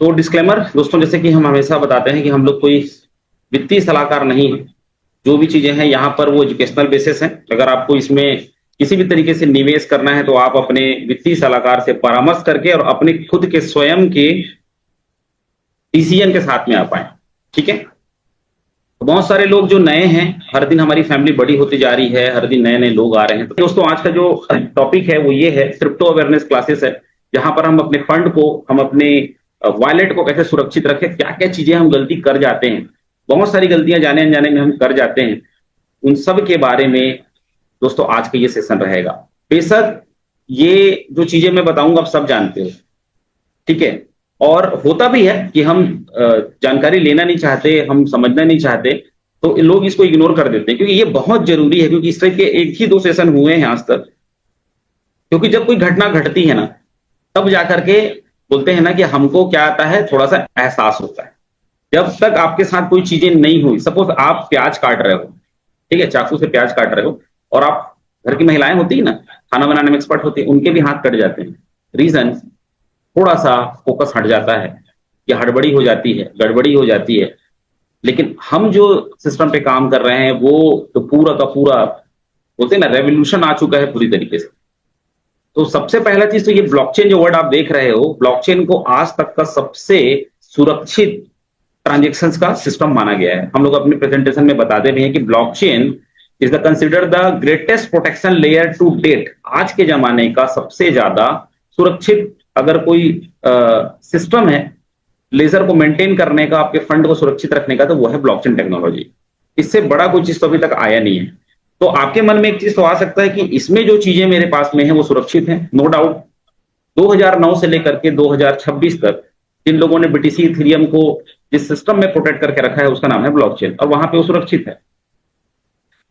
तो डिस्क्लेमर दोस्तों, जैसे कि हम हमेशा बताते हैं कि हम लोग कोई वित्तीय सलाहकार नहीं है। जो भी चीजें हैं यहाँ पर वो एजुकेशनल बेसिस हैं। अगर आपको इसमें किसी भी तरीके से निवेश करना है तो आप अपने वित्तीय सलाहकार से परामर्श करके और अपने खुद के स्वयं के डिसीजन के साथ में आ पाए। ठीक है। तो बहुत सारे लोग जो नए हैं, हर दिन हमारी फैमिली बड़ी होती जा रही है, हर दिन नए नए लोग आ रहे हैं। तो दोस्तों आज का जो टॉपिक है वो ये है, क्रिप्टो अवेयरनेस क्लासेस है, जहां पर हम अपने फंड को, हम अपने वॉलेट को कैसे सुरक्षित रखें, क्या क्या चीजें हम गलती कर जाते हैं, बहुत सारी गलतियां जाने अनजाने में हम कर जाते हैं, उन सब के बारे में दोस्तों आज का ये सेशन रहेगा। बेशक ये जो चीजें मैं बताऊंगा आप सब जानते हो, ठीक है। और होता भी है कि हम जानकारी लेना नहीं चाहते, हम समझना नहीं चाहते, तो लोग इसको इग्नोर कर देते हैं, क्योंकि ये बहुत जरूरी है। क्योंकि इस तरह के एक ही दो सेशन हुए हैं आज तक, क्योंकि जब कोई घटना घटती है ना, तब जाकर के बोलते हैं ना कि हमको क्या आता है, थोड़ा सा एहसास होता है। जब तक आपके साथ कोई चीजें नहीं हुई, सपोज आप प्याज काट रहे हो, ठीक है, चाकू से प्याज काट रहे हो, और आप, घर की महिलाएं होती है ना, खाना बनाने में एक्सपर्ट होती है, उनके भी हाथ कट जाते हैं। रीजन, थोड़ा सा फोकस हट जाता है, या हड़बड़ी हो जाती है, गड़बड़ी हो जाती है। लेकिन हम जो सिस्टम पे काम कर रहे हैं वो तो पूरा का पूरा, बोलते हैं ना, रेवोल्यूशन आ चुका है पूरी तरीके से। तो सबसे पहला चीज तो ये ब्लॉकचेन जो वर्ड आप देख रहे हो, ब्लॉकचेन को आज तक का सबसे सुरक्षित ट्रांजेक्शन्स का सिस्टम माना गया है। हम लोग अपने प्रेजेंटेशन में बताते भी हैं कि blockchain is the consider the greatest protection layer to date. आज के जमाने का सबसे ज्यादा सुरक्षित अगर कोई सिस्टम है लेजर को मेंटेन करने का, आपके फंड को सुरक्षित रखने का, तो वो है ब्लॉकचेन टेक्नोलॉजी। इससे बड़ा कोई चीज तो अभी तक आया नहीं है। तो आपके मन में एक चीज तो आ सकता है कि इसमें जो चीजें मेरे पास में है वो सुरक्षित है। नो डाउट, 2009 से लेकर के 2026 तक जिन लोगों ने बीटीसी इथेरियम को जिस सिस्टम में प्रोटेक्ट करके रखा है उसका नाम है ब्लॉकचेन, और वहां पे वो सुरक्षित है।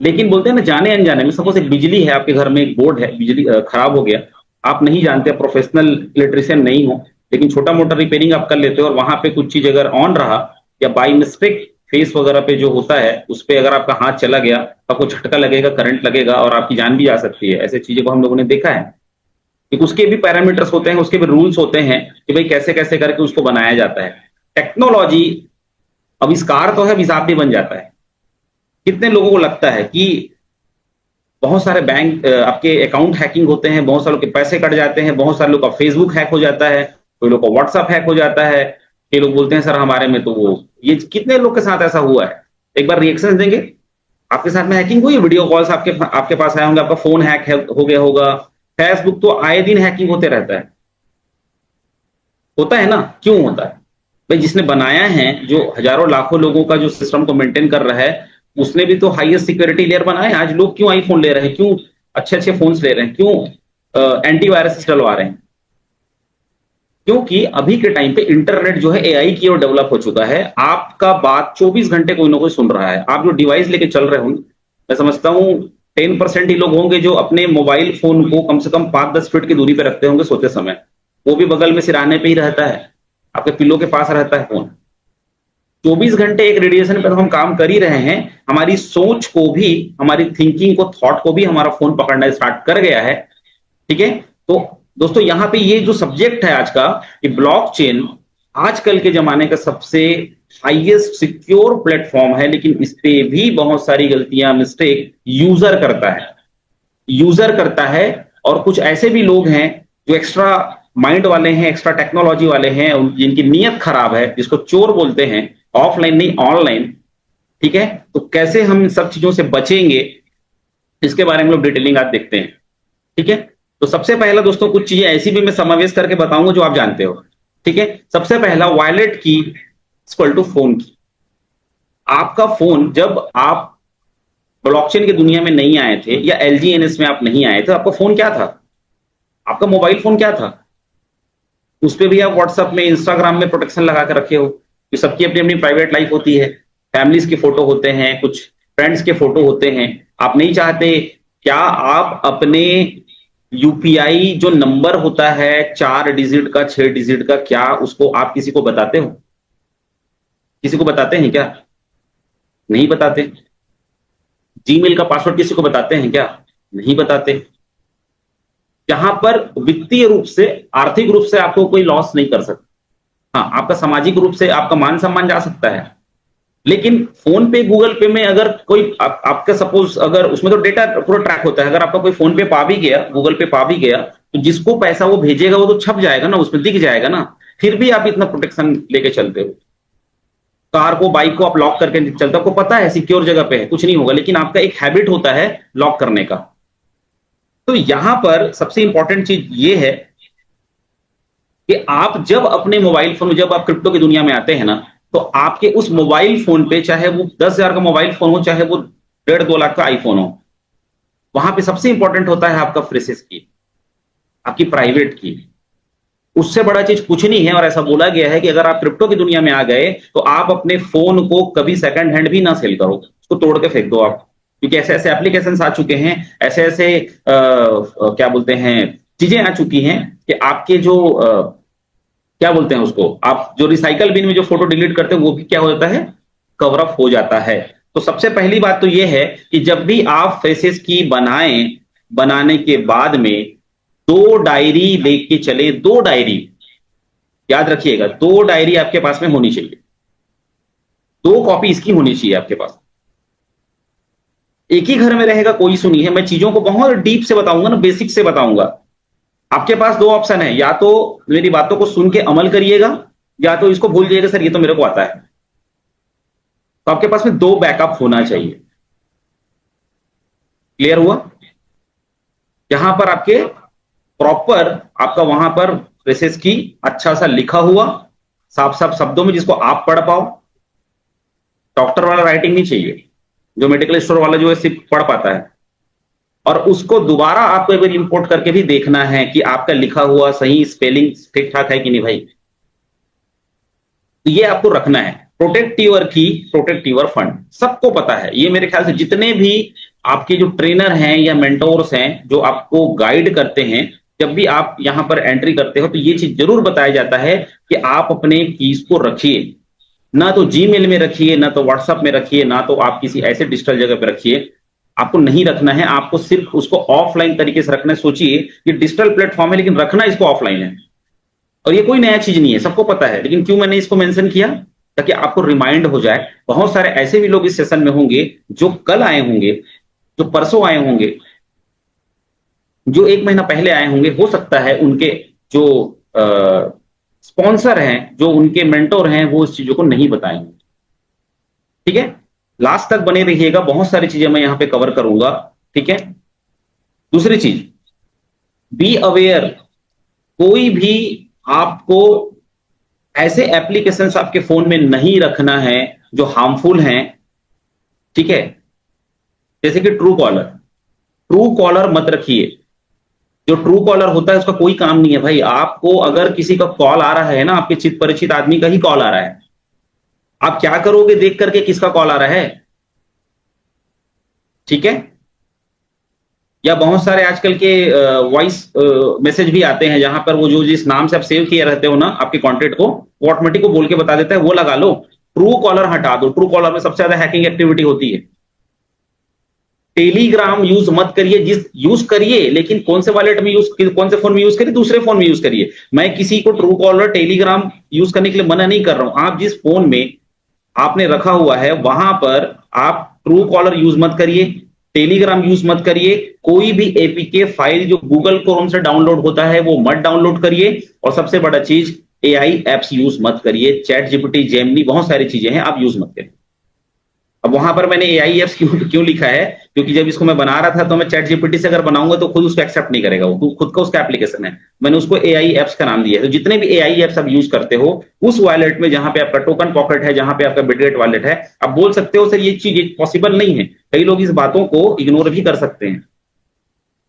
लेकिन बोलते हैं ना, जाने अनजाने में, सपोज एक बिजली है, आपके घर में एक बोर्ड है, बिजली खराब हो गया, आप नहीं जानते, प्रोफेशनल इलेक्ट्रिशियन नहीं हो, लेकिन छोटा मोटा रिपेयरिंग आप कर लेते हो, और वहां पे कुछ चीज अगर ऑन रहा, या बाई मिस्टेक फेस वगैरह पे जो होता है उस पर अगर आपका हाथ चला गया, आपको झटका लगेगा, करंट लगेगा, और आपकी जान भी जा सकती है। ऐसे चीजों को हम लोगों ने देखा है कि उसके भी पैरामीटर्स होते हैं, उसके भी रूल्स होते हैं कि भाई कैसे कैसे करके उसको बनाया जाता है। टेक्नोलॉजी आविष्कार तो है, अभिशाप भी बन जाता है। कितने लोगों को लगता है कि बहुत सारे बैंक आपके अकाउंट हैकिंग होते हैं, बहुत सारे लोग के पैसे कट जाते हैं, बहुत सारे लोग का फेसबुक हैक हो जाता है, कोई लोग का व्हाट्सएप हैक हो जाता है, कई लोग बोलते हैं सर हमारे में तो वो, ये कितने लोग के साथ ऐसा हुआ है? एक बार रिएक्शन देंगे। आपके साथ में हैकिंग हुई, वीडियो कॉल्स आपके पास आए होंगे, आपका फोन हैक हो गया होगा, फेसबुक तो आए दिन हैकिंग होते रहता है। होता है ना, क्यों होता है भाई? जिसने बनाया है, जो हजारों लाखों लोगों का जो सिस्टम को मेंटेन कर रहा है, उसने भी तो हाईएस्ट सिक्योरिटी लेयर बनाया है। आज लोग क्यों आईफोन ले रहे हैं, क्यों अच्छे अच्छे फोन्स ले रहे हैं, क्यों एंटीवायरस डलवा रहे हैं? क्योंकि अभी के टाइम पे इंटरनेट जो है एआई की ओर डेवलप हो चुका है। आपका बात 24 घंटे कोई ना कोई सुन रहा है। आप जो डिवाइस लेके चल रहे हो, मैं समझता हूं 10% ही लोग होंगे जो अपने मोबाइल फोन को कम से कम 5-10 फीट की दूरी पे रखते होंगे सोते समय। वो भी बगल में सिराने पे ही रहता है, आपके पिल्लों के पास रहता है फोन। 24 घंटे एक रेडिएशन पर हम काम कर ही रहे हैं। हमारी सोच को भी, हमारी थिंकिंग को, थॉट को भी हमारा फोन पकड़ना स्टार्ट कर गया है। ठीक है। तो दोस्तों यहां पे ये जो सब्जेक्ट है आज का, कि ब्लॉकचेन आजकल के जमाने का सबसे हाईएस्ट सिक्योर प्लेटफॉर्म है, लेकिन इस पे भी बहुत सारी गलतियां, मिस्टेक यूजर करता है। और कुछ ऐसे भी लोग हैं जो एक्स्ट्रा माइंड वाले हैं, एक्स्ट्रा टेक्नोलॉजी वाले हैं, जिनकी नीयत खराब है, जिसको चोर बोलते हैं, ऑफलाइन नहीं ऑनलाइन। ठीक है। तो कैसे हम सब चीजों से बचेंगे, इसके बारे में लोग डिटेलिंग आज देखते हैं। ठीक है। तो सबसे पहला दोस्तों, कुछ चीजें ऐसी भी मैं समावेश करके बताऊंगा जो आप जानते हो। ठीक है। सबसे पहला, वॉलेट की इक्वल टू फोन की। आपका फोन, जब आप ब्लॉकचेन की दुनिया में नहीं आए थे, या एलजीएनएस में आप नहीं आए थे, आपका फोन क्या था? आपका मोबाइल फोन क्या था? उस पर भी आप व्हाट्सएप में, इंस्टाग्राम में प्रोटेक्शन लगा कर रखे हो। कि सबकी अपनी अपनी प्राइवेट लाइफ होती है, फैमिलीज के फोटो होते हैं, कुछ फ्रेंड्स के फोटो होते हैं। आप नहीं चाहते, क्या आप अपने यूपीआई जो नंबर होता है 4 डिजिट का, 6 डिजिट का, क्या उसको आप किसी को बताते हो? किसी को बताते हैं क्या? नहीं बताते। जीमेल का पासवर्ड किसी को बताते हैं क्या? नहीं बताते। जहां पर वित्तीय रूप से, आर्थिक रूप से आपको कोई लॉस नहीं कर सकता। हाँ, आपका सामाजिक रूप से आपका मान सम्मान जा सकता है, लेकिन फोन पे गूगल पे में अगर कोई आपका सपोज अगर उसमें तो डेटा पूरा ट्रैक होता है, अगर आपका कोई फोन पे पा भी गया, गूगल पे पा भी गया, तो जिसको पैसा वो भेजेगा वो तो छप जाएगा ना, उसमें दिख जाएगा ना, फिर भी आप इतना प्रोटेक्शन लेके चलते हो। कार को बाइक को आप लॉक करके चलते हो, आपको पता है सिक्योर जगह पे है, कुछ नहीं होगा, लेकिन आपका एक हैबिट होता है लॉक करने का। तो यहां पर सबसे इंपॉर्टेंट चीज ये है कि आप जब अपने मोबाइल फोन, जब आप क्रिप्टो की दुनिया में आते हैं ना, तो आपके उस मोबाइल फोन पे, चाहे वो 10,000 का मोबाइल फोन हो, चाहे वो 1.5-2 लाख का आईफोन हो, वहां पे सबसे इंपॉर्टेंट होता है आपका फ्रेसेस की, आपकी प्राइवेट की। उससे बड़ा चीज कुछ नहीं है, और ऐसा बोला गया है कि अगर आप क्रिप्टो की दुनिया में आ गए तो आप अपने फोन को कभी सेकंड हैंड भी ना सेल करो, उसको तोड़ के फेंक दो आप, क्योंकि ऐसे ऐसे एप्लीकेशन आ चुके हैं, ऐसे ऐसे क्या बोलते हैं चीजें आ चुकी हैं कि आपके जो क्या बोलते हैं उसको, आप जो रिसाइकल बिन में जो फोटो डिलीट करते हैं वो भी क्या हो जाता है, कवर अप हो जाता है। तो सबसे पहली बात तो ये है कि जब भी आप फेसेस की बनाएं, बनाने के बाद में 2 डायरी लेके चले, 2 डायरी, याद रखिएगा 2 डायरी आपके पास में होनी चाहिए, 2 कॉपी इसकी होनी चाहिए आपके पास। एक ही घर में रहेगा कोई इशू नहीं है, मैं चीजों को बहुत डीप से बताऊंगा ना, बेसिक से बताऊंगा। आपके पास 2 ऑप्शन है, या तो मेरी बातों को सुन के अमल करिएगा, या तो इसको भूल जाइएगा सर ये तो मेरे को आता है। तो आपके पास में 2 बैकअप होना चाहिए। क्लियर हुआ? यहां पर आपके प्रॉपर, आपका वहां पर प्रेसेस की अच्छा सा लिखा हुआ, साफ साफ शब्दों में जिसको आप पढ़ पाओ। डॉक्टर वाला राइटिंग नहीं चाहिए, जो मेडिकल स्टोर वाला जो है सिर्फ पढ़ पाता है। और उसको दोबारा आपको एक बार इंपोर्ट करके भी देखना है कि आपका लिखा हुआ सही स्पेलिंग ठीक ठाक है कि नहीं भाई। तो ये आपको रखना है। प्रोटेक्ट यूर की, प्रोटेक्ट यूर फंड, सबको पता है ये, मेरे ख्याल से जितने भी आपके जो ट्रेनर हैं या मेंटोर्स हैं जो आपको गाइड करते हैं, जब भी आप यहां पर एंट्री करते हो तो ये चीज जरूर बताया जाता है कि आप अपने कीज को रखिए, ना तो जीमेल में रखिए, ना तो व्हाट्सएप में रखिए, ना तो आप किसी ऐसे डिजिटल जगह पर रखिए। आपको नहीं रखना है, आपको सिर्फ उसको ऑफलाइन तरीके से रखना है। सोचिए ये डिजिटल प्लेटफॉर्म है, लेकिन रखना इसको ऑफलाइन है, और ये कोई नया चीज नहीं है, सबको पता है। लेकिन क्यों मैंने इसको मेंशन किया, ताकि आपको रिमाइंड हो जाए। बहुत सारे ऐसे भी लोग इस सेशन में होंगे जो कल आए होंगे, जो परसों आए होंगे, जो 1 महीना पहले आए होंगे, हो सकता है उनके जो स्पॉन्सर हैं, जो उनके मेंटोर हैं, वो इस चीजों को नहीं बताएंगे। ठीक है, लास्ट तक बने रहिएगा, बहुत सारी चीजें मैं यहां पे कवर करूंगा। ठीक है, दूसरी चीज, बी अवेयर, कोई भी आपको ऐसे एप्लीकेशंस आपके फोन में नहीं रखना है जो हार्मफुल हैं। ठीक है, जैसे कि ट्रू कॉलर, ट्रू कॉलर मत रखिए। जो ट्रू कॉलर होता है उसका कोई काम नहीं है भाई। आपको अगर किसी का कॉल आ रहा है ना, आपके चित परिचित आदमी का ही कॉल आ रहा है, आप क्या करोगे देख करके किसका कॉल आ रहा है? ठीक है, या बहुत सारे आजकल के वॉइस मैसेज भी आते हैं जहां पर वो जो जिस नाम से आप सेव किए रहते हो ना आपके कॉन्टेक्ट को, वो ऑटोमेटिक को बोल के बता देता है, वो लगा लो। ट्रू कॉलर हटा दो, ट्रू कॉलर में सबसे ज्यादा हैकिंग एक्टिविटी होती है। टेलीग्राम यूज मत करिए, जिस यूज करिए लेकिन कौन से वॉलेट में यूज, कौन से फोन में यूज करिए, दूसरे फोन में यूज करिए। मैं किसी को ट्रू कॉलर टेलीग्राम यूज करने के लिए मना नहीं कर रहा हूं। आप जिस फोन में आपने रखा हुआ है वहां पर आप ट्रू कॉलर यूज मत करिए, टेलीग्राम यूज मत करिए, कोई भी एपीके फाइल जो गूगल क्रोम से डाउनलोड होता है वो मत डाउनलोड करिए। और सबसे बड़ा चीज, एआई एप्स यूज मत करिए, चैट जीपीटी, जेमिनी, बहुत सारी चीजें हैं, आप यूज मत करिए। अब वहां पर मैंने एआई एप्स क्यों लिखा है, क्योंकि जब इसको मैं बना रहा था तो मैं चैट जीपीटी से अगर बनाऊंगा तो खुद उसको एक्सेप्ट नहीं करेगा, वो खुद का उसका एप्लीकेशन है, मैंने उसको एआई एप्स का नाम दिया है। तो जितने भी एआई एप्स आप यूज करते हो उस वॉलेट में जहां पे आपका टोकन पॉकेट है, जहां पे आपका बिटगेट वॉलेट है, आप बोल सकते हो सर ये चीज पॉसिबल नहीं है। कई लोग इस बातों को इग्नोर भी कर सकते हैं,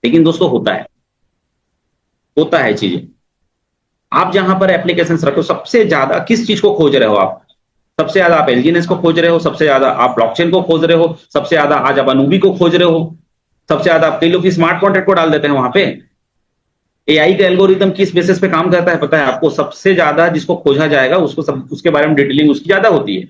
लेकिन दोस्तों होता है चीजें। आप जहां पर एप्लीकेशन रखो, सबसे ज्यादा किस चीज को खोज रहे हो आप? सबसे ज्यादा आप एलजीएनएस को खोज रहे हो, सबसे ज्यादा आप ब्लॉकचेन को खोज रहे हो, सबसे ज्यादा आज आप अनूबी को खोज रहे हो, सबसे ज्यादा आप कई लोग स्मार्ट कॉन्ट्रैक्ट को डाल देते हैं वहां पे। एआई का एल्गोरिथम किस बेसिस पे काम करता है पता है आपको? सबसे ज्यादा जिसको खोजा जाएगा उसको उसके बारे में डिटेलिंग उसकी ज्यादा होती है।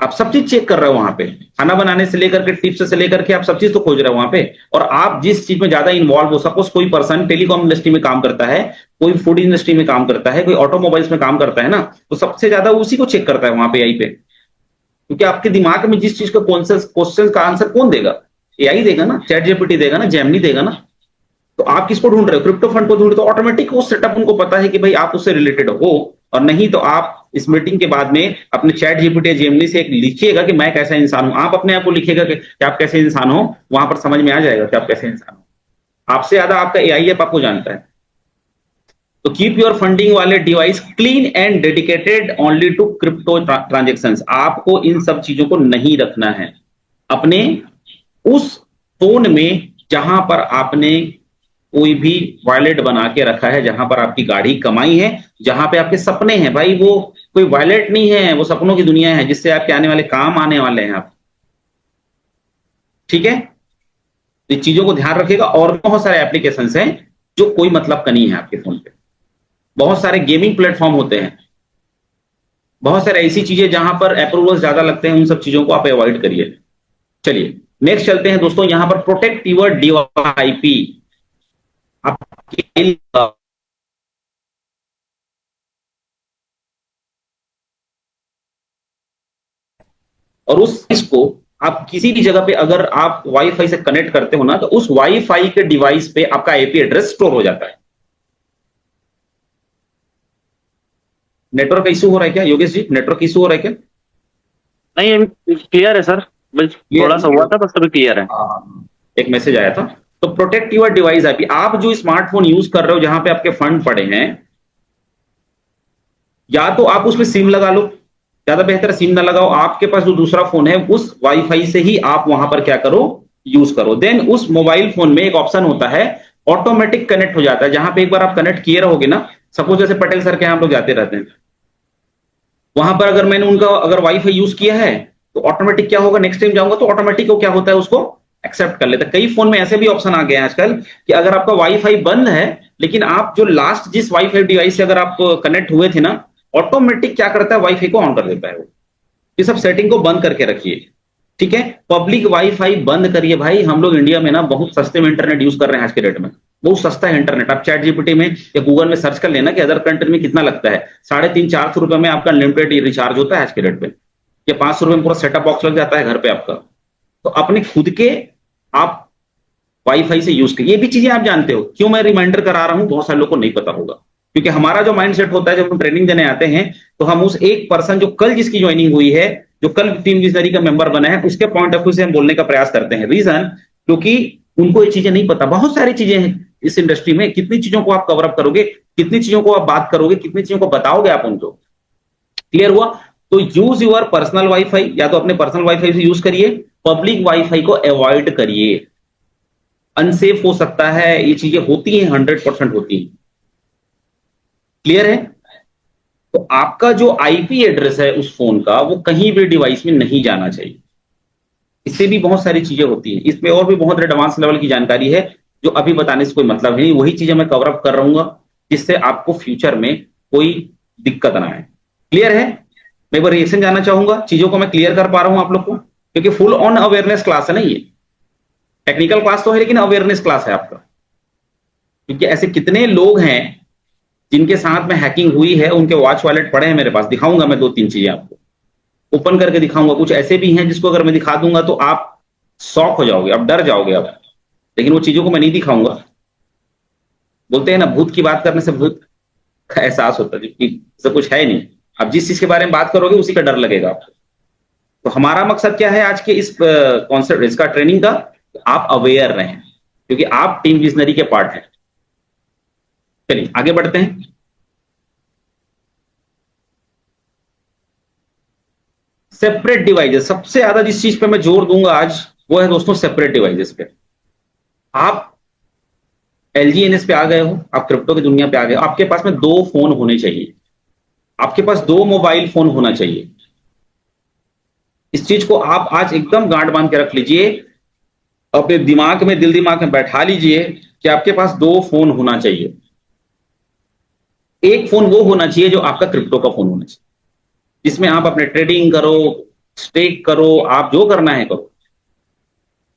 आप सब चीज चेक कर रहे हो वहां पे, खाना बनाने से लेकर के टिप्स से लेकर के आप सब चीज तो खोज रहे हो वहां पे। और आप जिस चीज में ज्यादा इन्वॉल्व हो, सपोज कोई पर्सन टेलीकॉम इंडस्ट्री में काम करता है, कोई फूड इंडस्ट्री में काम करता है, कोई ऑटोमोबाइल्स में काम करता है ना, तो सबसे ज्यादा उसी को चेक करता है वहां पे एआई पे। क्योंकि आपके दिमाग में जिस चीज का क्वेश्चन का आंसर कौन देगा? एआई देगा ना, चैट जीपीटी देगा ना, जेमिनी देगा ना। तो आप किसको ढूंढ रहे हो? क्रिप्टो फंड को ढूंढ रहे हो, तो ऑटोमेटिक वो सेटअप उनको पता है कि भाई आप उससे रिलेटेड हो। और नहीं तो आप इस मीटिंग के बाद में अपने चैट जीपीटी या जेमिनी से एक लिखिएगा कि मैं कैसा इंसान हूं, आप अपने आप को लिखिएगा कि आप कैसे इंसान हो, वहां पर समझ में आ जाएगा कि आप कैसे इंसान हो। आपसे ज्यादा आपका एआई ऐप आपको जानता है। तो कीप योर फंडिंग वाले device clean and dedicated only to crypto transactions. आपको इन सब चीजों को नहीं रखना है अपने उस फोन में जहां पर आपने कोई भी वॉलेट बना के रखा है, जहां पर आपकी गाढ़ी कमाई है, जहां पे आपके सपने हैं। भाई वो कोई वॉलेट नहीं है, वो सपनों की दुनिया है जिससे आपके आने वाले काम आने वाले हैं आप। ठीक है, इन चीजों को ध्यान रखिएगा। और बहुत सारे एप्लीकेशन हैं जो कोई मतलब का नहीं है आपके फोन पे। बहुत सारे गेमिंग प्लेटफॉर्म होते हैं, बहुत सारे ऐसी चीजें जहां पर अप्रूवल ज्यादा लगते हैं, उन सब चीजों को आप अवॉइड करिए। चलिए नेक्स्ट चलते हैं दोस्तों। यहां पर प्रोटेक्ट यूर डीआईपी आपके, और उस इसको आप किसी भी जगह पे अगर आप वाईफाई से कनेक्ट करते हो ना, तो उस वाईफाई के डिवाइस पे आपका आईपी एड्रेस स्टोर हो जाता है। नेटवर्क इशू हो रहा है क्या योगेश जी? नेटवर्क इशू हो रहा है क्या? नहीं, अभी क्लियर है सर, बस थोड़ा सा हुआ था, बस अभी क्लियर है। एक मैसेज आया था। तो प्रोटेक्ट यूर डिवाइस आईपी, आप जो स्मार्टफोन यूज कर रहे हो जहां पे आपके फंड पड़े हैं, या तो आप उसमें सिम लगा लो, ज्यादा बेहतर सिम ना लगाओ, आपके पास जो दूसरा फोन है उस वाईफाई से ही आप वहां पर क्या करो, यूज करो। देन उस मोबाइल फोन में एक ऑप्शन होता है ऑटोमेटिक कनेक्ट हो जाता है, जहां पे एक बार आप कनेक्ट किए रहोगे ना, सपोज जैसे पटेल सर के यहाँ हम लोग जाते रहते हैं, वहां पर अगर मैंने उनका अगर वाईफाई यूज किया है तो ऑटोमेटिक क्या होगा, नेक्स्ट टाइम जाऊंगा तो ऑटोमेटिक क्या होता है, उसको एक्सेप्ट कर लेता है। कई फोन में ऐसे भी ऑप्शन आ गए हैं आजकल कि अगर आपका वाईफाई बंद है, लेकिन आप जो लास्ट जिस वाईफाई डिवाइस से अगर आप कनेक्ट हुए थे ना, ऑटोमेटिक क्या करता है, वाईफाई को ऑन कर देता है वो। ये सब सेटिंग को बंद करके रखिए। ठीक है, पब्लिक वाईफाई बंद करिए भाई। हम लोग इंडिया में ना बहुत सस्ते में इंटरनेट यूज कर रहे हैं आज के डेट में, बहुत सस्ता है इंटरनेट। आप चैट जीपीटी में या गूगल में सर्च कर लेना कि अदर कंट्री में कितना लगता है। 350-400 रुपए में आपका अनलिमिटेड रिचार्ज होता है आज के डेट पे, या 500 रुपए में पूरा सेटअप बॉक्स लग जाता है घर पे आपका। तो अपने खुद के आप वाईफाई से यूज करिए। ये भी चीजें आप जानते हो, क्यों मैं रिमाइंडर करा रहा हूं, बहुत सारे लोग को नहीं पता होगा। क्योंकि हमारा जो माइंडसेट होता है जब हम ट्रेनिंग देने आते हैं, तो हम उस एक पर्सन जो कल जिसकी ज्वाइनिंग हुई है, जो कल टीम विजनरी का मेंबर बना है, उसके पॉइंट ऑफ व्यू से हम बोलने का प्रयास करते हैं। रीजन क्योंकि उनको ये चीजें नहीं पता। बहुत सारी चीजें हैं इस इंडस्ट्री में, कितनी चीजों को आप कवर अप करोगे, कितनी चीजों को आप बात करोगे, कितनी चीजों को बताओगे आप उनको। क्लियर हुआ? तो यूज यूर पर्सनल वाईफाई, या तो अपने पर्सनल वाईफाई से यूज करिए, पब्लिक वाईफाई को अवॉइड करिए। अनसेफ हो सकता है, ये चीजें होती हैं, 100% होती हैं। क्लियर है? तो आपका जो आईपी एड्रेस है उस फोन का, वो कहीं भी डिवाइस में नहीं जाना चाहिए। इससे भी बहुत सारी चीजें होती हैं, इसमें और भी बहुत एडवांस लेवल की जानकारी है जो अभी बताने से कोई मतलब नहीं। वही चीजें मैं कवर अप कर रहूंगा जिससे आपको फ्यूचर में कोई दिक्कत ना आए। क्लियर है? मैं एक बार रिएक्शन जानना चाहूंगा, चीजों को मैं क्लियर कर पा रहा हूं आप लोग को? क्योंकि फुल ऑन अवेयरनेस क्लास है ना, ये टेक्निकल क्लास तो है लेकिन अवेयरनेस क्लास है आपका। क्योंकि ऐसे कितने लोग हैं जिनके साथ में हैकिंग हुई है, उनके वॉच वॉलेट पड़े हैं मेरे पास, दिखाऊंगा मैं 2-3 चीजें आपको ओपन करके दिखाऊंगा। कुछ ऐसे भी हैं जिसको अगर मैं दिखा दूंगा तो आप शॉक हो जाओगे, आप डर जाओगे आप। लेकिन वो चीजों को मैं नहीं दिखाऊंगा। बोलते हैं ना, भूत की बात करने से भूत का एहसास होता है, जबकि ऐसा कुछ है नहीं। आप जिस चीज के बारे में बात करोगे उसी का डर लगेगा आपको। तो हमारा मकसद क्या है आज के इस कॉन्सेप्ट, इसका ट्रेनिंग का, आप अवेयर रहें, क्योंकि आप टीम विजनरी के पार्ट हैं। चलिए आगे बढ़ते हैं। सेपरेट डिवाइसेस, सबसे ज्यादा जिस चीज पे मैं जोर दूंगा आज वो है दोस्तों सेपरेट डिवाइसेस पे। आप एलजीएनएस पे आ गए हो, आप क्रिप्टो की दुनिया पे आ गए हो, आपके पास में 2 फोन होने चाहिए, आपके पास 2 मोबाइल फोन होना चाहिए। इस चीज को आप आज एकदम गांठ बांध के रख लीजिए, अपने दिमाग में, दिल दिमाग में बैठा लीजिए कि आपके पास 2 फोन होना चाहिए। एक फोन वो होना चाहिए जो आपका क्रिप्टो का फोन होना चाहिए, जिसमें आप अपने ट्रेडिंग करो, स्टेक करो, आप जो करना है करो,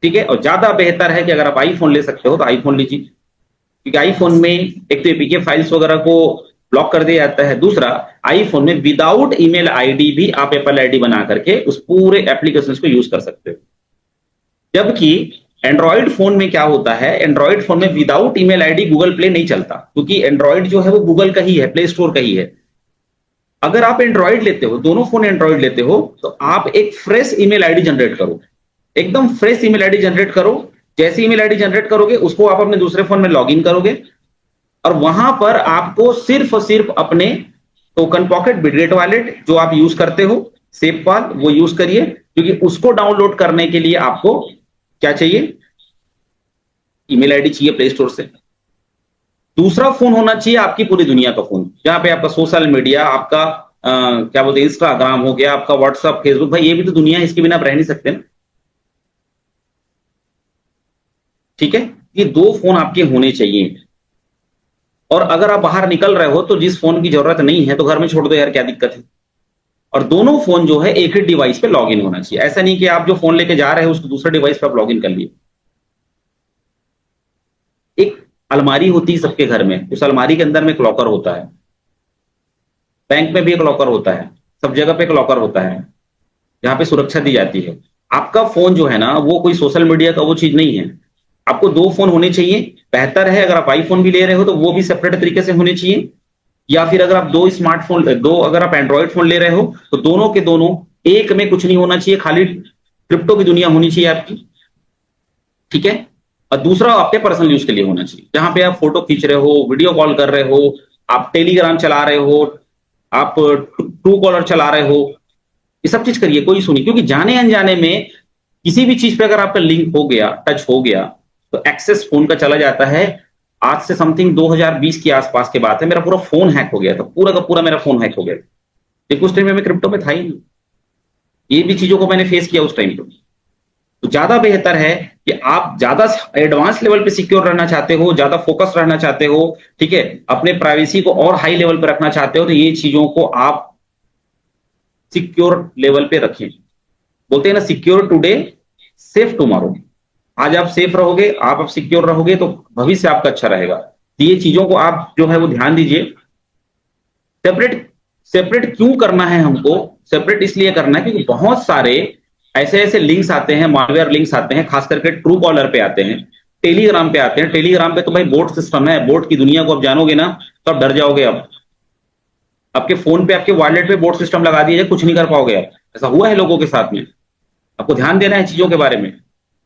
ठीक है। और ज्यादा बेहतर है कि अगर आप आईफोन ले सकते हो तो आईफोन लीजिए, क्योंकि आईफोन में एक तो एपीके फाइल्स वगैरह को ब्लॉक कर दिया जाता है, दूसरा आईफोन में विदाउट ईमेल आईडी भी आप एप्पल आईडी बना करके उस पूरे एप्लीकेशन को यूज कर सकते हो। जबकि एंड्रॉइड फोन में क्या होता है, एंड्रॉइड फोन में without email ID Google play नहीं चलता, क्योंकि एंड्रॉइड जो है वो गूगल का ही है, प्ले स्टोर का ही है। अगर आप एंड्रॉइड लेते हो, दोनों फोन एंड्रॉइड लेते हो, तो आप एक फ्रेश ईमेल आईडी जनरेट करो, एकदम फ्रेश ईमेल आईडी जनरेट करो। जैसे ईमेल आईडी जनरेट करोगे उसको आप अपने दूसरे फोन में लॉगिन करोगे, और वहां पर आपको सिर्फ और सिर्फ अपने टोकन पॉकेट बिटगेट वॉलेट जो आप यूज करते हो, सेफपाल, वो यूज करिए, क्योंकि उसको डाउनलोड करने के लिए आपको क्या चाहिए, ईमेल आईडी चाहिए प्ले स्टोर से। दूसरा फोन होना चाहिए आपकी पूरी दुनिया का फोन, जहां पे आपका सोशल मीडिया, आपका क्या बोलते हैं, इंस्टाग्राम हो गया, आपका व्हाट्सअप, फेसबुक, भाई ये भी तो दुनिया है, इसके बिना आप रह नहीं सकते ना, ठीक है। ये दो फोन आपके होने चाहिए। और अगर आप बाहर निकल रहे हो तो जिस फोन की जरूरत नहीं है तो घर में छोड़ दो यार, क्या दिक्कत है। और दोनों फोन जो है एक ही डिवाइस पे लॉगिन होना चाहिए, ऐसा नहीं कि आप जो फोन लेके जा रहे हो उसको दूसरे डिवाइस पे आप लॉगिन कर लिए। एक अलमारी होती है सबके घर में, उस अलमारी के अंदर में एक लॉकर होता है, बैंक में भी एक लॉकर होता है, सब जगह पे एक लॉकर होता है जहां पे सुरक्षा दी जाती है। आपका फोन जो है ना वो कोई सोशल मीडिया का वो चीज नहीं है। आपको दो फोन होने चाहिए, बेहतर है अगर आप आईफोन भी ले रहे हो तो वो भी सेपरेट तरीके से होने चाहिए, या फिर अगर आप दो स्मार्टफोन, दो अगर आप एंड्रॉइड फोन ले रहे हो तो दोनों के दोनों एक में कुछ नहीं होना चाहिए, खाली क्रिप्टो की दुनिया होनी चाहिए आपकी, ठीक है। और दूसरा आपके पर्सनल यूज के लिए होना चाहिए, जहां पे आप फोटो खींच रहे हो, वीडियो कॉल कर रहे हो, आप टेलीग्राम चला रहे हो, आप ट्रू कॉलर चला रहे हो, ये सब चीज करिए, कोई इशू नहीं। क्योंकि जाने अनजाने में किसी भी चीज पे अगर आपका लिंक हो गया, टच हो गया, तो एक्सेस फोन का चला जाता है। आज से समथिंग 2020 के आसपास के बात है, मेरा पूरा फोन हैक हो गया था, पूरा का पूरा मेरा फोन हैक हो गया था, लेकिन उस टाइम में मैं क्रिप्टो में था ही नहीं। ये भी चीजों को मैंने फेस किया उस टाइम पे। तो ज्यादा बेहतर है कि आप ज्यादा एडवांस लेवल पे सिक्योर रहना चाहते हो, ज्यादा फोकस रहना चाहते हो, ठीक है, अपने प्राइवेसी को और हाई लेवल पे रखना चाहते हो, तो ये चीजों को आप सिक्योर लेवल पे रखें। बोलते हैं ना, सिक्योर टुडे सेफ टुमारो। आज आप सेफ रहोगे, आप सिक्योर रहोगे तो भविष्य आपका अच्छा रहेगा। तो ये चीजों को आप जो है वो ध्यान दीजिए। सेपरेट सेपरेट क्यों करना है हमको, सेपरेट इसलिए करना है क्योंकि बहुत सारे ऐसे ऐसे लिंक्स आते हैं, मालवेयर लिंक्स आते हैं, खास करके ट्रू कॉलर पे आते हैं, टेलीग्राम पे आते हैं। टेलीग्राम पे तो भाई बोट सिस्टम है, बोट की दुनिया को आप जानोगे ना तो आप डर जाओगे। अब आपके फोन पे, आपके वॉलेट पे बोट सिस्टम लगा दिया जाए, कुछ नहीं कर पाओगे आप। ऐसा हुआ है लोगों के साथ में, आपको ध्यान देना है चीजों के बारे में,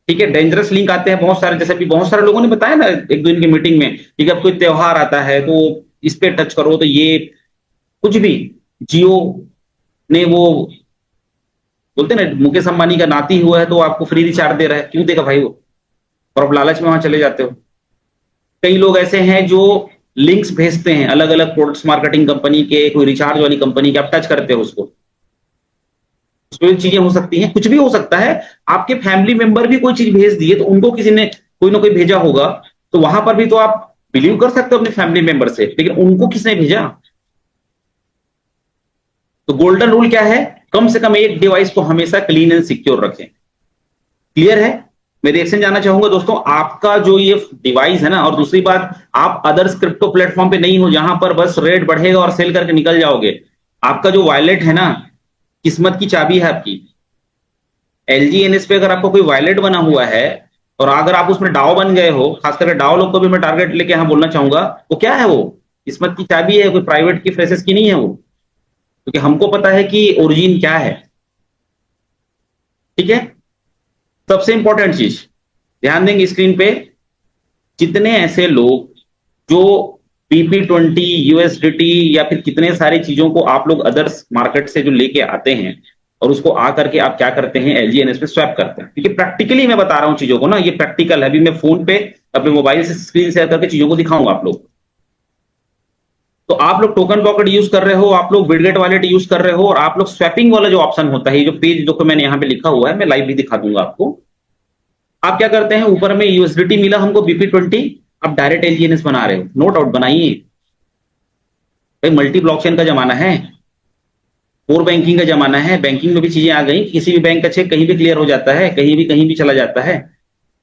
ठीक है। डेंजरस लिंक आते हैं बहुत सारे, जैसे भी बहुत सारे लोगों ने बताया ना एक दिन की मीटिंग में, ठीक है, अब कोई त्योहार आता है तो इस पे टच करो तो ये कुछ भी, जियो ने वो बोलते हैं ना, मुकेश अंबानी का नाती हुआ है तो आपको फ्री रिचार्ज दे रहा है, क्यों देगा भाई वो, और आप लालच में वहां चले जाते हो। कई लोग ऐसे हैं जो लिंक्स भेजते हैं अलग अलग प्रोडक्ट्स मार्केटिंग कंपनी के, कोई रिचार्ज वाली कंपनी के, आप टच करते हो उसको, उसमें चीजें हो सकती हैं, कुछ भी हो सकता है। आपके फैमिली मेंबर भी कोई चीज भेज दिए तो उनको किसी ने कोई ना कोई भेजा होगा, तो वहां पर भी तो आप बिलीव कर सकते हो अपने फैमिली मेंबर से, लेकिन उनको किसने भेजा। तो गोल्डन रूल क्या है, कम से कम एक डिवाइस को हमेशा क्लीन एंड सिक्योर रखें। क्लियर है, मैं रिएक्शन जानना चाहूंगा दोस्तों, आपका जो ये डिवाइस है ना। और दूसरी बात, आप अदर्स क्रिप्टो प्लेटफॉर्म पे नहीं हो जहां पर बस रेट बढ़ेगा और सेल करके निकल जाओगे। आपका जो वॉलेट है ना, किस्मत की चाबी है आपकी। LGNS पे अगर आपको कोई वॉलेट बना हुआ है और अगर आप उसमें डाओ बन गए हो, खास करके डाओ लोग को भी मैं टारगेट लेके यहां बोलना चाहूंगा, वो क्या है, वो किस्मत की चाबी है, कोई प्राइवेट की फ्रेसेस की नहीं है वो, क्योंकि हमको पता है कि ओरिजिन क्या है, ठीक है। सबसे इंपॉर्टेंट चीज ध्यान देंगे स्क्रीन पे, जितने ऐसे लोग जो BP20, USDT या फिर कितने सारी चीजों को आप लोग अदर्स मार्केट से जो लेके आते हैं और उसको आकर के आप क्या करते हैं, LGNS पे स्वैप करते हैं। क्योंकि प्रैक्टिकली मैं बता रहा हूं चीजों को ना, ये प्रैक्टिकल है। अभी मैं फोन पे अपने मोबाइल से स्क्रीन शेयर करके चीजों को दिखाऊंगा आप लोग। तो आप लोग टोकन पॉकेट यूज कर रहे हो, आप लोग बिटगेट वॉलेट यूज कर रहे हो, और आप लोग स्वैपिंग वाला जो ऑप्शन होता है, जो पेज जो मैंने यहाँ पे लिखा हुआ है, मैं लाइव भी दिखा दूंगा आपको। आप क्या करते हैं, ऊपर में USDT मिला हमको BP20, आप डायरेक्ट LGNS बना रहे हो, नो डाउट बनाइए भाई, मल्टी ब्लॉकचेन का जमाना है। कोर बैंकिंग का जमाना है, बैंकिंग में भी चीजें आ गई, किसी भी बैंक का चेक कहीं भी क्लियर हो जाता है, कहीं भी चला जाता है,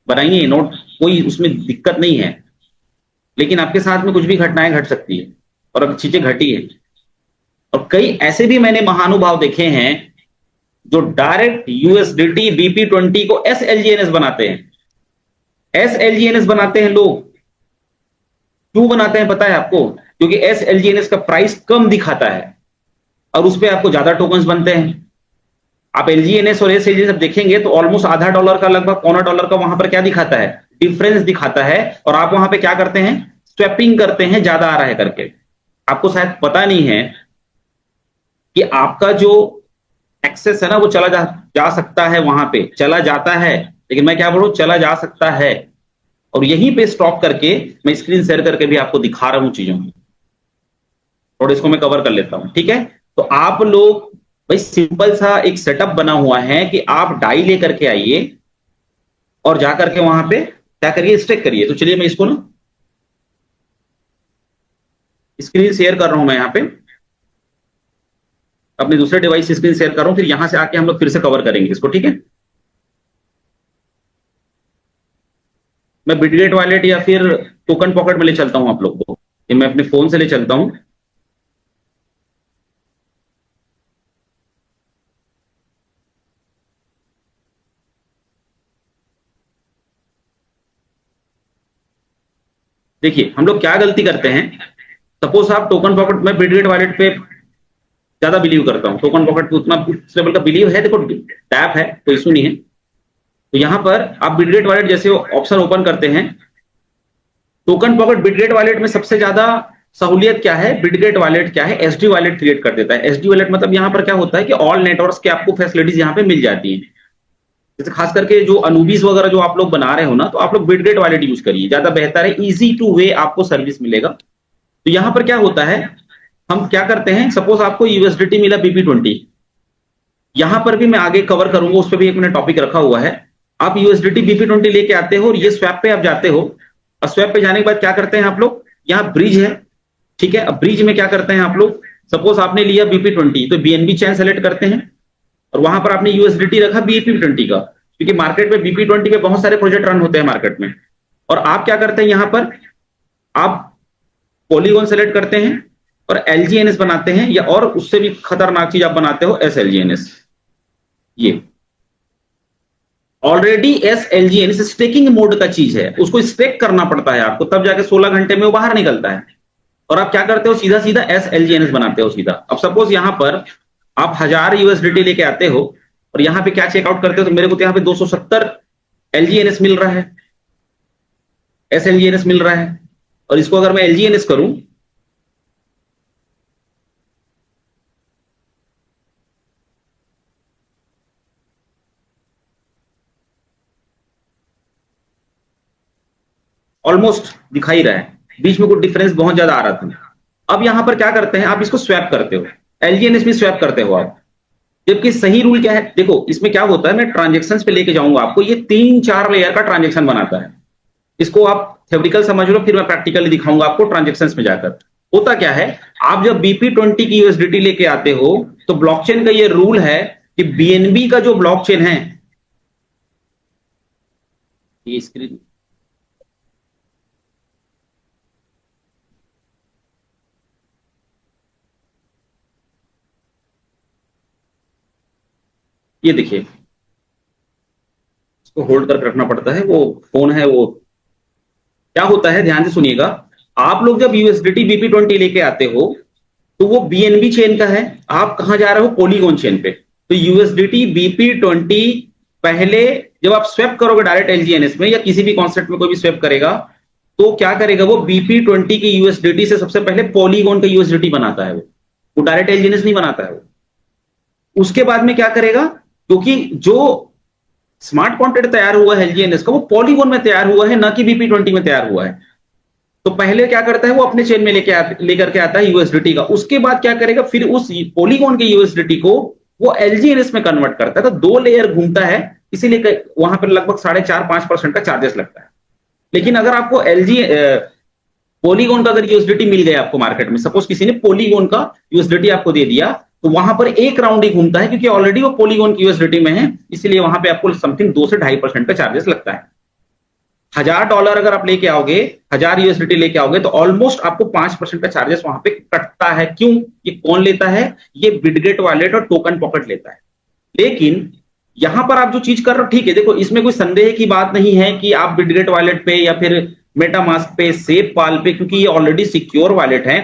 बनाइए नोट, कोई उसमें दिक्कत नहीं है। लेकिन आपके साथ में कुछ भी घटनाएं घट सकती है, और अब चीजें घटी है। और कई ऐसे भी मैंने महानुभाव देखे हैं जो डायरेक्ट यूएसडीटी BP20 को SLGNS बनाते हैं। SLGNS बनाते हैं लोग, क्यों बनाते हैं पता है आपको? क्योंकि SLGNS का प्राइस कम दिखाता है और उस पर आपको ज्यादा टोकन्स बनते हैं। आप LGNS और SLGNS देखेंगे तो ऑलमोस्ट आधा डॉलर का, लगभग पौना डॉलर का वहां पर क्या दिखाता है, डिफरेंस दिखाता है। और आप वहां पे क्या करते हैं, स्वैपिंग करते हैं, ज्यादा आ रहा है करके। आपको शायद पता नहीं है कि आपका जो एक्सेस है ना वो चला जा सकता है, वहां पे चला जाता है, लेकिन मैं क्या बोलूं, चला जा सकता है। और यहीं पे स्टॉप करके मैं स्क्रीन शेयर करके भी आपको दिखा रहा हूं चीजों को, और इसको मैं कवर कर लेता हूं, ठीक है। तो आप लोग भाई सिंपल सा एक सेटअप बना हुआ है कि आप डाई लेकर के आइए और जाकर के वहां पे क्या करिए, स्टेक करिए। तो चलिए मैं इसको ना स्क्रीन शेयर कर रहा हूं, मैं यहां पे अपने दूसरे डिवाइस से स्क्रीन शेयर कर रहा हूं, फिर यहां से आके हम लोग फिर से कवर करेंगे इसको, ठीक है। मैं बिटगेट वॉलेट या फिर टोकन पॉकेट में ले चलता हूं आप लोग को, ये मैं अपने फोन से ले चलता हूं। देखिए हम लोग क्या गलती करते हैं, सपोज आप टोकन पॉकेट में बिटगेट वॉलेट पे ज्यादा बिलीव करता हूं, टोकन पॉकेट पे उतना उस लेवल का बिलीव है, देखो टैप है कोई इशू नहीं है। तो यहां पर आप बिटगेट वॉलेट जैसे ऑप्शन ओपन करते हैं, टोकन पॉकेट बिटगेट वॉलेट में सबसे ज्यादा सहूलियत क्या है, बिटगेट वॉलेट क्या है, एसडी वॉलेट क्रिएट कर देता है। एसडी वॉलेट मतलब यहां पर क्या होता है कि ऑल नेटवर्क्स के आपको फैसिलिटीज यहां पे मिल जाती हैं। जैसे खास करके जो अनूबीज वगैरह जो आप लोग बना रहे हो ना, तो आप लोग बिटगेट वॉलेट यूज करिए, ज्यादा बेहतर है, इजी टू वे आपको सर्विस मिलेगा। तो यहां पर क्या होता है, हम क्या करते हैं, सपोज आपको यूएसडीटी मिला BP20, यहां पर भी मैं आगे कवर करूंगा, उस पर भी एक मैंने टॉपिक रखा हुआ है। आप यूएसडीटी BP20 लेके आते हो और ये स्वैप पे आप जाते हो, और स्वैप पे जाने के बाद क्या करते हैं आप लोग, यहाँ ब्रिज है, ठीक है। अब ब्रिज में क्या करते हैं आप लोग, सपोज आपने लिया BP20 तो BNB चैन सेलेक्ट करते हैं, और वहां पर आपने यूएसडीटी रखा BP20 का, क्योंकि मार्केट में BP20 पे बहुत सारे प्रोजेक्ट रन होते हैं मार्केट में। और आप क्या करते हैं, यहां पर आप पॉलीगॉन सेलेक्ट करते हैं और LGNS बनाते हैं, या और उससे भी खतरनाक चीज आप बनाते हो SLGNS। ये ऑलरेडी SLGNS स्टेकिंग मोड का चीज है, उसको स्टेक करना पड़ता है आपको, तब जाके 16 घंटे में वो बाहर निकलता है। और आप क्या करते हो, सीधा सीधा SLGNS बनाते हो सीधा। अब सपोज यहां पर आप 1000 यूएसडीटी लेके आते हो और यहां पे क्या चेकआउट करते हो, तो मेरे को तो यहां पे 270 LGNS मिल रहा है, SLGNS मिल रहा है। और इसको अगर मैं LGNS करूं, ऑलमोस्ट दिखाई रहा है, बीच में कुछ डिफरेंस बहुत ज्यादा आ रहा था। अब यहां पर क्या करते हैं, आप इसको स्वैप करते हो, LGNS में स्वैप करते हो आप। जबकि सही रूल क्या है, देखो इसमें क्या होता है, मैं ट्रांजेक्शंस पे लेके जाऊंगा आपको, ये 3-4 लेयर का ट्रांजेक्शन बनाता है। इसको आप थ्योरेटिकल समझ लो, फिर मैं प्रैक्टिकली दिखाऊंगा आपको ट्रांजेक्शंस में जाकर। होता क्या है, आप जब BP20 की यूएसडीटी लेके आते हो तो ब्लॉकचेन का ये रूल है कि BNB का जो ब्लॉकचेन है, ये स्क्रीन ये देखिए, इसको होल्ड करके रखना पड़ता है, वो फोन है वो। क्या होता है, ध्यान से सुनिएगा, आप लोग जब यूएसडीटी BP20 लेके आते हो तो वो BNB चेन का है, आप कहां जा रहे हो, पॉलीगॉन चेन पे। तो यूएसडीटी BP20 पहले जब आप स्वैप करोगे डायरेक्ट LGNS में या किसी भी कॉन्सेप्ट में कोई भी स्वैप करेगा, तो क्या करेगा, वो BP20 की यूएसडीटी से सबसे पहले पॉलीगॉन का यूएसडीटी बनाता है, वो डायरेक्ट LGNS नहीं बनाता है वो। उसके बाद में क्या करेगा, क्योंकि जो स्मार्ट कॉन्ट्रैक्ट तैयार हुआ है LGNS का, वो पॉलीगॉन में तैयार हुआ है, ना कि BP20 में तैयार हुआ है। तो पहले क्या करता है, वो अपने चेन में लेकर के आता है यूएसडीटी का। उसके बाद क्या करेगा, फिर उस पॉलीगॉन के यूएसडीटी को वो LGNS में कन्वर्ट करता है। तो 2 लेयर घूमता है, इसीलिए वहां पर लगभग 4.5-5% का चार्जेस लगता है। लेकिन अगर आपको पॉलीगॉन का अगर यूएसडीटी मिल गया आपको मार्केट में, सपोज किसी ने पॉलीगॉन का यूएसडीटी आपको दे दिया, तो वहां पर एक राउंड ही घूमता है, क्योंकि ऑलरेडी वो पॉलीगॉन की यूएसडीटी में है, इसलिए वहां पे आपको समथिंग 2 से 2.5% का चार्जेस लगता है। $1000 अगर आप लेके आओगे, 1000 यूएसडीटी लेके आओगे, तो ऑलमोस्ट आपको 5% का चार्जेस वहां पे कटता है। क्यों? ये कौन लेता है? ये बिटगेट वॉलेट और टोकन पॉकेट लेता है। लेकिन यहां पर आप जो चीज कर रहे हो, ठीक है, देखो इसमें कोई संदेह की बात नहीं है कि आप बिटगेट वॉलेट पे या फिर मेटामास्क पे, सेफपाल पे, क्योंकि ये ऑलरेडी सिक्योर वॉलेट है।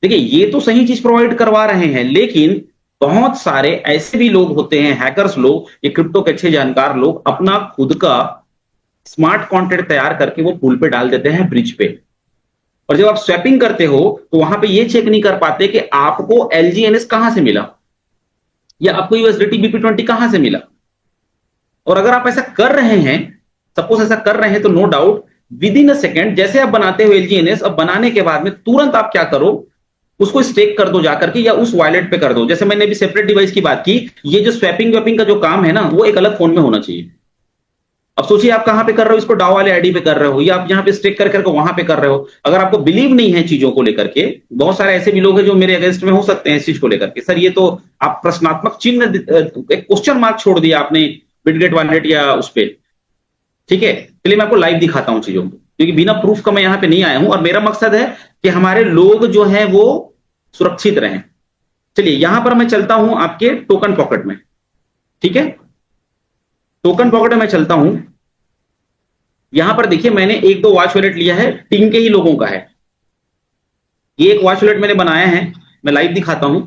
देखिए ये तो सही चीज प्रोवाइड करवा रहे हैं, लेकिन बहुत सारे ऐसे भी लोग होते हैं, हैकर्स लोग, ये क्रिप्टो के अच्छे जानकार लोग, अपना खुद का स्मार्ट कॉन्ट्रैक्ट तैयार करके वो पूल पे डाल देते हैं, ब्रिज पे। और जब आप स्वैपिंग करते हो तो वहां पे ये चेक नहीं कर पाते कि आपको एलजीएनएस कहां से मिला या आपको यूएसडीटी बीपी20 कहां से मिला। और अगर आप ऐसा कर रहे हैं, सपोज ऐसा कर रहे हैं, तो no doubt within a second, जैसे आप बनाते हो एलजीएनएस, अब बनाने के बाद में तुरंत आप क्या करो, उसको स्टेक कर दो जाकर के, या उस वॉलेट पे कर दो। जैसे मैंने भी सेपरेट डिवाइस की बात की, ये जो स्वैपिंग वेपिंग का जो काम है ना, वो एक अलग फोन में होना चाहिए। अब सोचिए आप कहां पे कर रहे हो इसको, डाउ वाले आईडी पे कर रहे हो, या आप यहां पे स्टेक करके वहां पे कर रहे हो। अगर आपको बिलीव नहीं है चीजों को लेकर के, बहुत सारे ऐसे भी लोग हैं जो मेरे अगेंस्ट में हो सकते हैं इस चीज को लेकर के, सर ये तो आप प्रश्नात्मक चिन्ह, एक क्वेश्चन मार्क छोड़ दिया आपने बिटगेट वॉलेट या उस पे। ठीक है, चलिए मैं आपको लाइव दिखाता हूं चीजों को, क्योंकि बिना प्रूफ का मैं यहां पे नहीं आया हूं, और मेरा मकसद है कि हमारे लोग जो है वो सुरक्षित रहें। चलिए यहां पर मैं चलता हूं आपके टोकन पॉकेट में। ठीक है, टोकन पॉकेट में मैं चलता हूं। यहां पर देखिए मैंने एक दो वॉच वॉलेट लिया है, टीम के ही लोगों का है। ये एक वॉच वॉलेट मैंने बनाया है, मैं लाइव दिखाता हूं,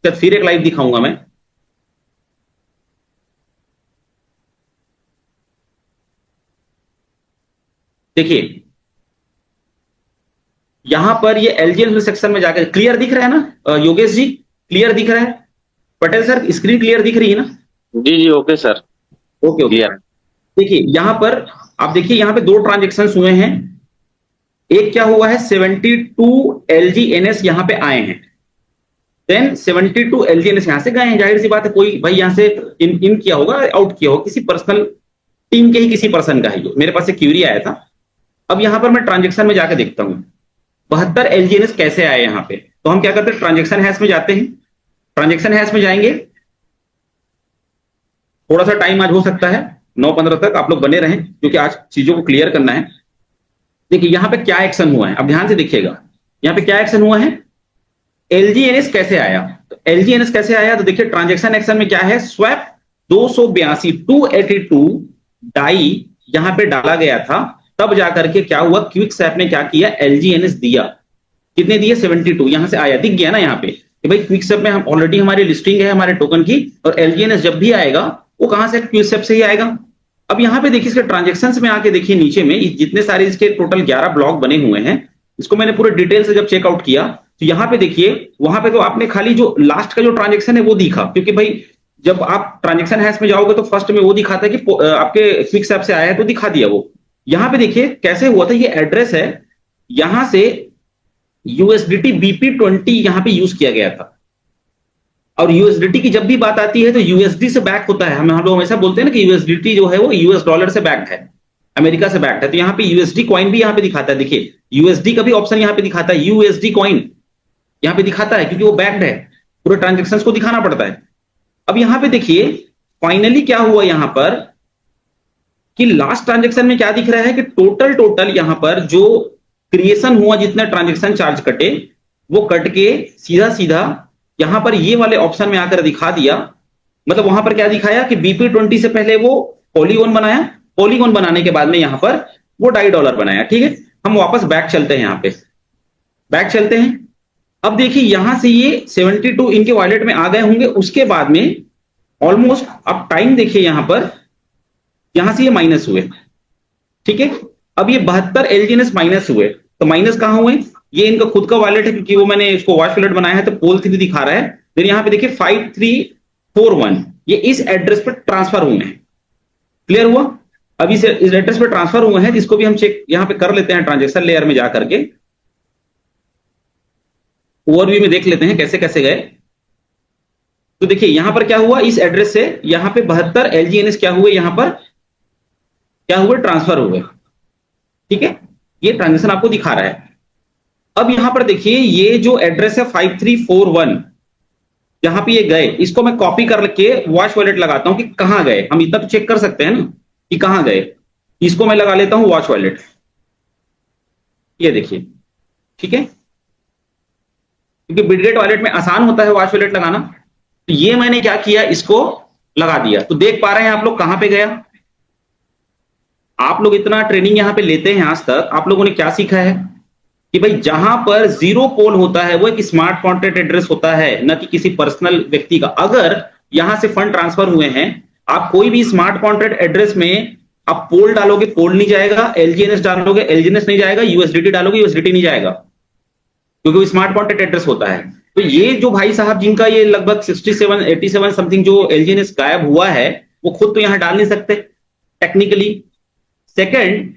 फिर एक लाइव दिखाऊंगा मैं। देखिए यहां पर ये एलजीएल सेक्शन में जाकर क्लियर दिख रहा है ना योगेश जी, क्लियर दिख रहा है? पटेल सर स्क्रीन क्लियर दिख रही है ना? जी जी, ओके सर। Okay okay. देखिए यहां पर आप देखिए, यहां पे 2 ट्रांजेक्शन हुए हैं। एक क्या हुआ है, 72 एलजीएनएस यहां पे आए हैं, देन 72 एलजीएनएस यहां से गए हैं। जाहिर सी बात है, कोई भाई यहां से इन किया होगा, आउट किया होगा, किसी पर्सनल टीम के ही किसी पर्सन का है। मेरे पास एक क्यूरी आया था। अब यहां पर मैं ट्रांजेक्शन में जाकर देखता हूं 72 एलजीएनएस कैसे आए यहां पे। तो हम क्या करते हैं, ट्रांजेक्शन हैश में जाते हैं। ट्रांजेक्शन हैश में जाएंगे, थोड़ा सा टाइम आज हो सकता है 9:15 तक, आप लोग बने रहें, क्योंकि आज चीजों को क्लियर करना है। देखिए यहां पे क्या एक्शन हुआ है, अब ध्यान से देखिएगा, यहां पे क्या एक्शन हुआ है, एलजीएनएस कैसे आया। तो एलजीएनएस कैसे आया, तो देखिए ट्रांजेक्शन एक्शन में क्या है, स्वैप 282 डाई यहां पे डाला गया था, तब जाकर के क्या हुआ, क्विकसैप ने क्या किया, एलजीएनएस दिया। कितने दिए, 72। यहां से आया, दिख गया ना यहाँ पे कि भाई क्विकसैप में हम ऑलरेडी हमारी लिस्टिंग है हमारे टोकन की, और एलजीएनएस जब भी आएगा वो कहां से, क्विकसैप से ही आएगा। अब यहाँ पे देखिए इसके ट्रांजेक्शंस में आके देखिए, नीचे में जितने सारे इसके टोटल 11 ब्लॉक बने हुए हैं, इसको मैंने पूरे डिटेल से जब चेकआउट किया, तो यहाँ पे देखिए, वहां पे तो आपने खाली जो लास्ट का जो ट्रांजेक्शन है वो दिखा, क्योंकि भाई जब आप ट्रांजेक्शन हैश में जाओगे तो फर्स्ट में वो दिखाता है कि आपके क्विकसैप से आया है, तो दिखा दिया वो। यहां पे देखिए कैसे हुआ था, ये एड्रेस है, यहां से यूएसडीटी बीपी20 यहां पे यूज किया गया था। और यूएसडीटी की जब भी बात आती है तो यूएसडी से बैक होता है। हम लोग हमेशा बोलते हैं ना कि यूएसडीटी जो है वो यूएस डॉलर से बैक्ड है, अमेरिका से बैक्ड है। तो यहाँ पे यूएसडी कॉइन भी यहाँ पे दिखाता है, देखिए यूएसडी का भी ऑप्शन यहाँ पे दिखाता है, यूएसडी कॉइन यहाँ पे दिखाता है, क्योंकि वो बैक्ड है, पूरे ट्रांजेक्शंस को दिखाना पड़ता है। अब यहाँ पे देखिए फाइनली क्या हुआ यहाँ पर, कि लास्ट ट्रांजेक्शन में क्या दिख रहा है कि टोटल यहां पर जो क्रिएशन हुआ, जितने ट्रांजेक्शन चार्ज कटे, वो कट के सीधा यहां पर ये वाले ऑप्शन में आकर दिखा दिया। मतलब वहां पर क्या दिखाया कि बीपी20 से पहले वो पॉलीगॉन बनाया, पॉलीगॉन बनाने के बाद में यहां पर वो $2 बनाया। ठीक है, हम वापस बैक चलते हैं, यहां पे बैक चलते हैं। अब देखिए यहां से ये 72 इनके वॉलेट में आ गए होंगे, उसके बाद में ऑलमोस्ट अब टाइम देखिए यहां पर, यहां से ये माइनस हुए। ठीक है, अब ये 72 एलजीएनएस माइनस हुए, तो माइनस कहां हुए, ये इनका खुद का वॉलेट है, क्योंकि वो मैंने इसको वॉच वॉलेट बनाया है तो पोल3 दिखा रहा है। फिर यहां पे देखिए 5341 ये इस एड्रेस पर ट्रांसफर हुए हैं। क्लियर हुआ? अभी से इस एड्रेस पर ट्रांसफर हुए हैं, इसको भी हम चेक यहां पे कर लेते हैं, ट्रांजेक्शन लेयर में जाकर के ओवरव्यू में देख लेते हैं कैसे कैसे गए। तो देखिए यहां पर क्या हुआ, इस एड्रेस से यहां पे 72 एलजीएनएस क्या हुए, यहां पर क्या हुए, ट्रांसफर हुए। ठीक है, ये ट्रांजेक्शन आपको दिखा रहा है। अब यहां पर देखिए ये जो एड्रेस है 5341, जहां पे ये गए, इसको मैं कॉपी करके वॉच वॉलेट लगाता हूं कि कहां गए, हम इतना तो चेक कर सकते हैं ना कि कहां गए। इसको मैं लगा लेता हूं वॉच वॉलेट, ये देखिए, ठीक है, क्योंकि बिटगेट वॉलेट में आसान होता है वॉच वॉलेट लगाना। तो ये मैंने क्या किया, इसको लगा दिया। तो देख पा रहे हैं आप लोग कहां पे गया। आप लोग इतना ट्रेनिंग यहां पे लेते हैं आज तक, आप लोगों ने क्या सीखा है कि भाई जहां पर जीरो पोल होता है वो एक स्मार्ट कॉन्ट्रैक्ट एड्रेस होता है, न कि किसी पर्सनल व्यक्ति का। अगर यहां से फंड ट्रांसफर हुए हैं, आप कोई भी स्मार्ट कॉन्ट्रैक्ट एड्रेस में आप पोल डालोगे, पोल नहीं जाएगा, एलजीएनएस डालोगे, एलजीएनएस नहीं जाएगा, यूएसडीटी डालोगे, यूएसडीटी नहीं जाएगा, क्योंकि वो स्मार्ट कॉन्ट्रैक्ट एड्रेस होता है। तो ये जो भाई साहब जिनका ये लगभग 67 87 समथिंग जो एलजीएनएस गायब हुआ है, वो खुद तो यहां डाल नहीं सकते टेक्निकली। सेकंड,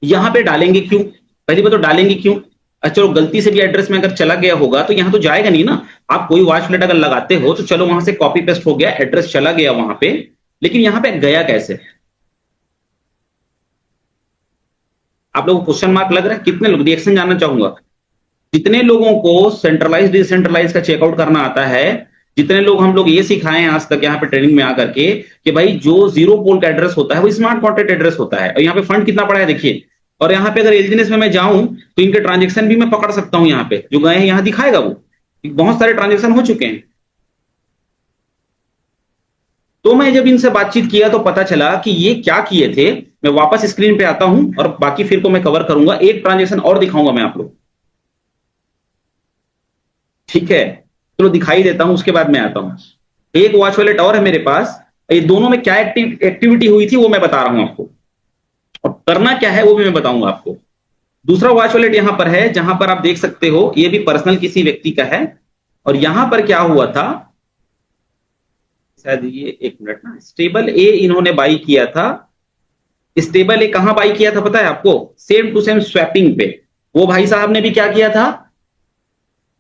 यहां पे डालेंगे क्यों, पहली बात तो डालेंगे क्यों। अच्छा चलो, गलती से भी एड्रेस में अगर चला गया होगा तो यहां तो जाएगा नहीं ना। आप कोई वॉच वॉलेट अगर लगाते हो तो चलो वहां से कॉपी पेस्ट हो गया, एड्रेस चला गया वहां पे, लेकिन यहां पे गया कैसे। आप लोगों को क्वेश्चन मार्क लग रहा है, कितने लोग, रिएक्शन जानना चाहूंगा। जितने लोगों को सेंट्रलाइज डिसेंट्रलाइज का चेकआउट करना आता है, जितने लोग हम लोग ये सिखाए हैं आज तक यहाँ पे ट्रेनिंग में आकर के कि भाई जो जीरो पोल का एड्रेस होता है वो स्मार्ट कॉन्ट्रैक्ट एड्रेस होता है। और यहाँ पे फंड कितना पड़ा है देखिए, और यहाँ पे अगर एलजीएनएस में मैं जाऊं तो इनके ट्रांजेक्शन भी मैं पकड़ सकता हूं, यहाँ पे जो गए हैं यहाँ दिखाएगा वो, बहुत सारे ट्रांजेक्शन हो चुके हैं। तो मैं जब इनसे बातचीत किया तो पता चला कि ये क्या किए थे। मैं वापस स्क्रीन पे आता हूं और बाकी फिर को मैं कवर करूंगा, एक ट्रांजेक्शन और दिखाऊंगा मैं आप लोग, ठीक है। चलो दिखाई देता हूं, उसके बाद मैं आता हूं। एक वॉच वॉलेट और है मेरे पास, ये दोनों में क्या एक्टिविटी हुई थी वो मैं बता रहा हूं आपको, और करना क्या है वो भी मैं बताऊंगा आपको। दूसरा वॉच वॉलेट यहां पर है, जहां पर आप देख सकते हो ये भी पर्सनल किसी व्यक्ति का है। और यहां पर क्या हुआ था, शायद ये, एक मिनट ना, स्टेबल ए इन्होंने बाई किया था। स्टेबल ए कहां बाई किया था पता है आपको, सेम टू सेम स्वैपिंग पे। वो भाई साहब ने भी क्या किया था,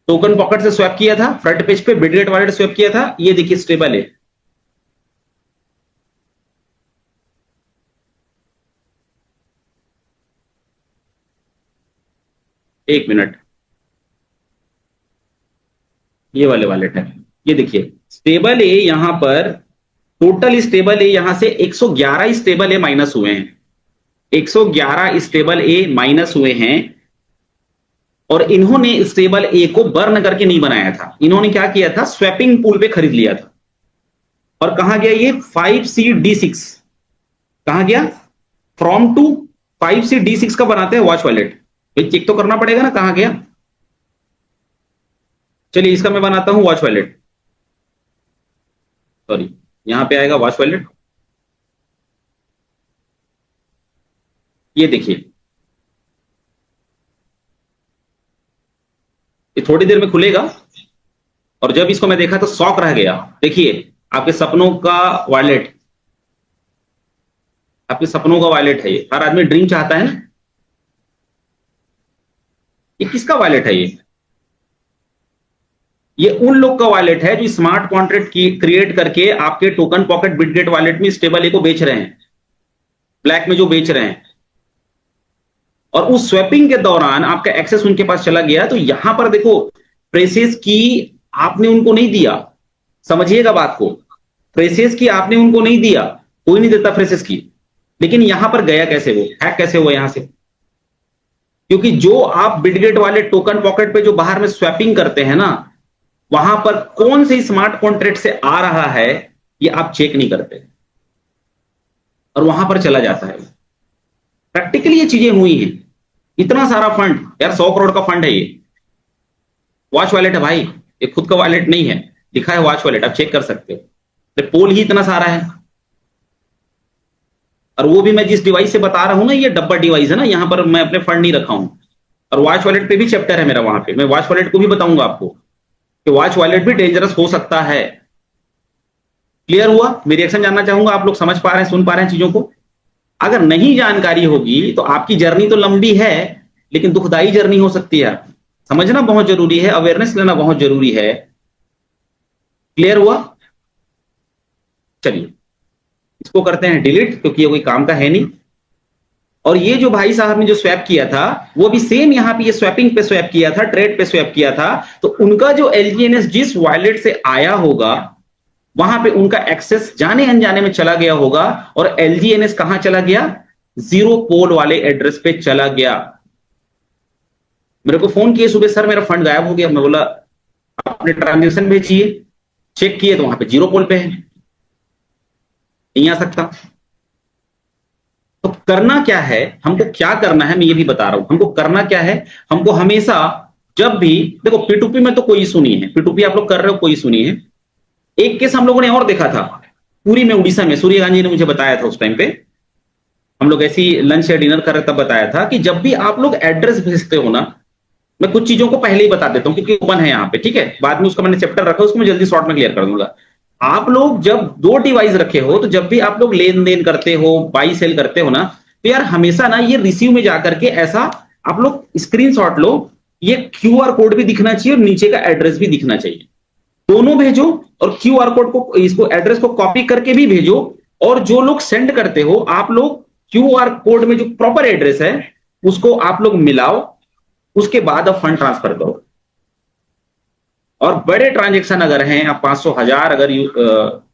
टोकन पॉकेट से स्वैप किया था, फ्रंट पेज पे बिटगेट वॉलेट स्वैप किया था। ये देखिए स्टेबल है, एक मिनट, ये वाले वॉलेट है, ये देखिए स्टेबल ए। यहां पर टोटल स्टेबल ए यहां से 111 स्टेबल ए माइनस हुए हैं, 111 स्टेबल ए माइनस हुए हैं। और इन्होंने स्टेबल ए को बर्न करके नहीं बनाया था, इन्होंने क्या किया था, स्वैपिंग पूल पे खरीद लिया था। और कहां गया ये 5CD6, कहां गया, फ्रॉम टू 5CD6 का बनाते हैं वॉच वॉलेट, चेक तो करना पड़ेगा ना कहां गया। चलिए इसका मैं बनाता हूं वॉच वॉलेट, सॉरी यहां पे आएगा वॉच वॉलेट, ये देखिए, ये थोड़ी देर में खुलेगा। और जब इसको मैं देखा तो शॉक रह गया। देखिए आपके सपनों का वॉलेट, आपके सपनों का वॉलेट है ये, हर आदमी ड्रीम चाहता है ना। ये किसका वॉलेट है ये उन लोग का वॉलेट है जो स्मार्ट कॉन्ट्रैक्ट क्रिएट करके आपके टोकन पॉकेट बिटगेट वॉलेट में स्टेबल ए को बेच रहे हैं, ब्लैक में जो बेच रहे हैं। और उस स्वैपिंग के दौरान आपका एक्सेस उनके पास चला गया। तो यहां पर देखो, प्रेसेस की आपने उनको नहीं दिया, समझिएगा बात को, प्रेसेस की आपने उनको नहीं दिया, कोई नहीं देता प्रेसेस की, लेकिन यहां पर गया कैसे, वो हैक कैसे हुआ यहां से। क्योंकि जो आप बिटगेट वाले टोकन पॉकेट पे जो बाहर में स्वैपिंग करते हैं ना, वहां पर कौन से स्मार्ट कॉन्ट्रैक्ट से आ रहा है ये आप चेक नहीं करते, और वहां पर चला जाता है। प्रैक्टिकली ये चीजें हुई हैं। इतना सारा फंड यार, 100 करोड़ का फंड है ये, वॉच वॉलेट है भाई, ये खुद का वॉलेट नहीं है, लिखा है वॉच वॉलेट, आप चेक कर सकते हो। तो पोल ही इतना सारा है, और वो भी मैं जिस डिवाइस से बता रहा हूं ना, ये डब्बा डिवाइस है ना, यहां पर मैं अपने फंड नहीं रखा हूं। और वॉच वॉलेट पे भी चैप्टर है मेरा, वहां पे मैं वॉच वॉलेट को भी बताऊंगा आपको कि वॉच वॉलेट भी डेंजरस हो सकता है। क्लियर हुआ, मेरी रिएक्शन जानना चाहूंगा, आप लोग समझ पा रहे हैं, सुन पा रहे हैं चीजों को। अगर नहीं जानकारी होगी तो आपकी जर्नी तो लंबी है, लेकिन दुखदाई जर्नी हो सकती है। समझना बहुत जरूरी है, अवेयरनेस लेना बहुत जरूरी है। क्लियर हुआ, चलिए इसको करते हैं डिलीट, क्योंकि ये कोई काम का है नहीं। और ये जो भाई साहब ने जो स्वैप किया था वो भी सेम यहाँ पे ये स्वैपिंग पे स्वैप किया था, ट्रेड पे स्वैप किया था। तो उनका जो LGNS जिस वॉलेट से आया होगा वहां पे उनका एक्सेस जाने अनजाने में चला गया होगा और LGNS कहां चला गया, जीरो पोल वाले एड्रेस पे चला गया। मेरे को फोन किए सुबह, सर मेरा फंड गायब हो गया। मैं बोला आपने ट्रांजेक्शन भेजिए, चेक किए तो वहां पे जीरो पोल पे है, नहीं आ सकता। तो करना क्या है, हमको क्या करना है मैं ये भी बता रहा हूं। हमको करना क्या है, हमको हमेशा जब भी देखो P2P में तो कोई इशू नहीं है, P2P आप लोग कर रहे हो कोई इशू नहीं है। एक केस हम लोगों ने और देखा था पूरी में, उड़ीसा में, सूर्य गांधी ने मुझे बताया था उस टाइम पे, हम लोग ऐसी लंच या डिनर कर रहे तब बताया था कि जब भी आप लोग एड्रेस भेजते हो ना, मैं कुछ चीजों को पहले ही बता देता हूं क्योंकि ओपन है यहाँ पे, ठीक है। बाद में उसका मैंने चैप्टर रखा, उसको मैं जल्दी शॉर्ट में क्लियर कर दूंगा। आप लोग जब 2 डिवाइस रखे हो तो जब भी आप लोग लेन देन करते हो, बाई सेल करते हो ना, तो यार हमेशा ना ये रिसीव में जाकर के ऐसा आप लोग स्क्रीनशॉट लो, ये QR कोड भी दिखना चाहिए और नीचे का एड्रेस भी दिखना चाहिए। दोनों भेजो और QR कोड को, इसको एड्रेस को कॉपी करके भी भेजो। और जो लोग सेंड करते हो आप लोग QR कोड में जो प्रॉपर एड्रेस है उसको आप लोग मिलाओ, उसके बाद अब फंड ट्रांसफर करो। और बड़े ट्रांजेक्शन अगर हैं, आप 500 1000 अगर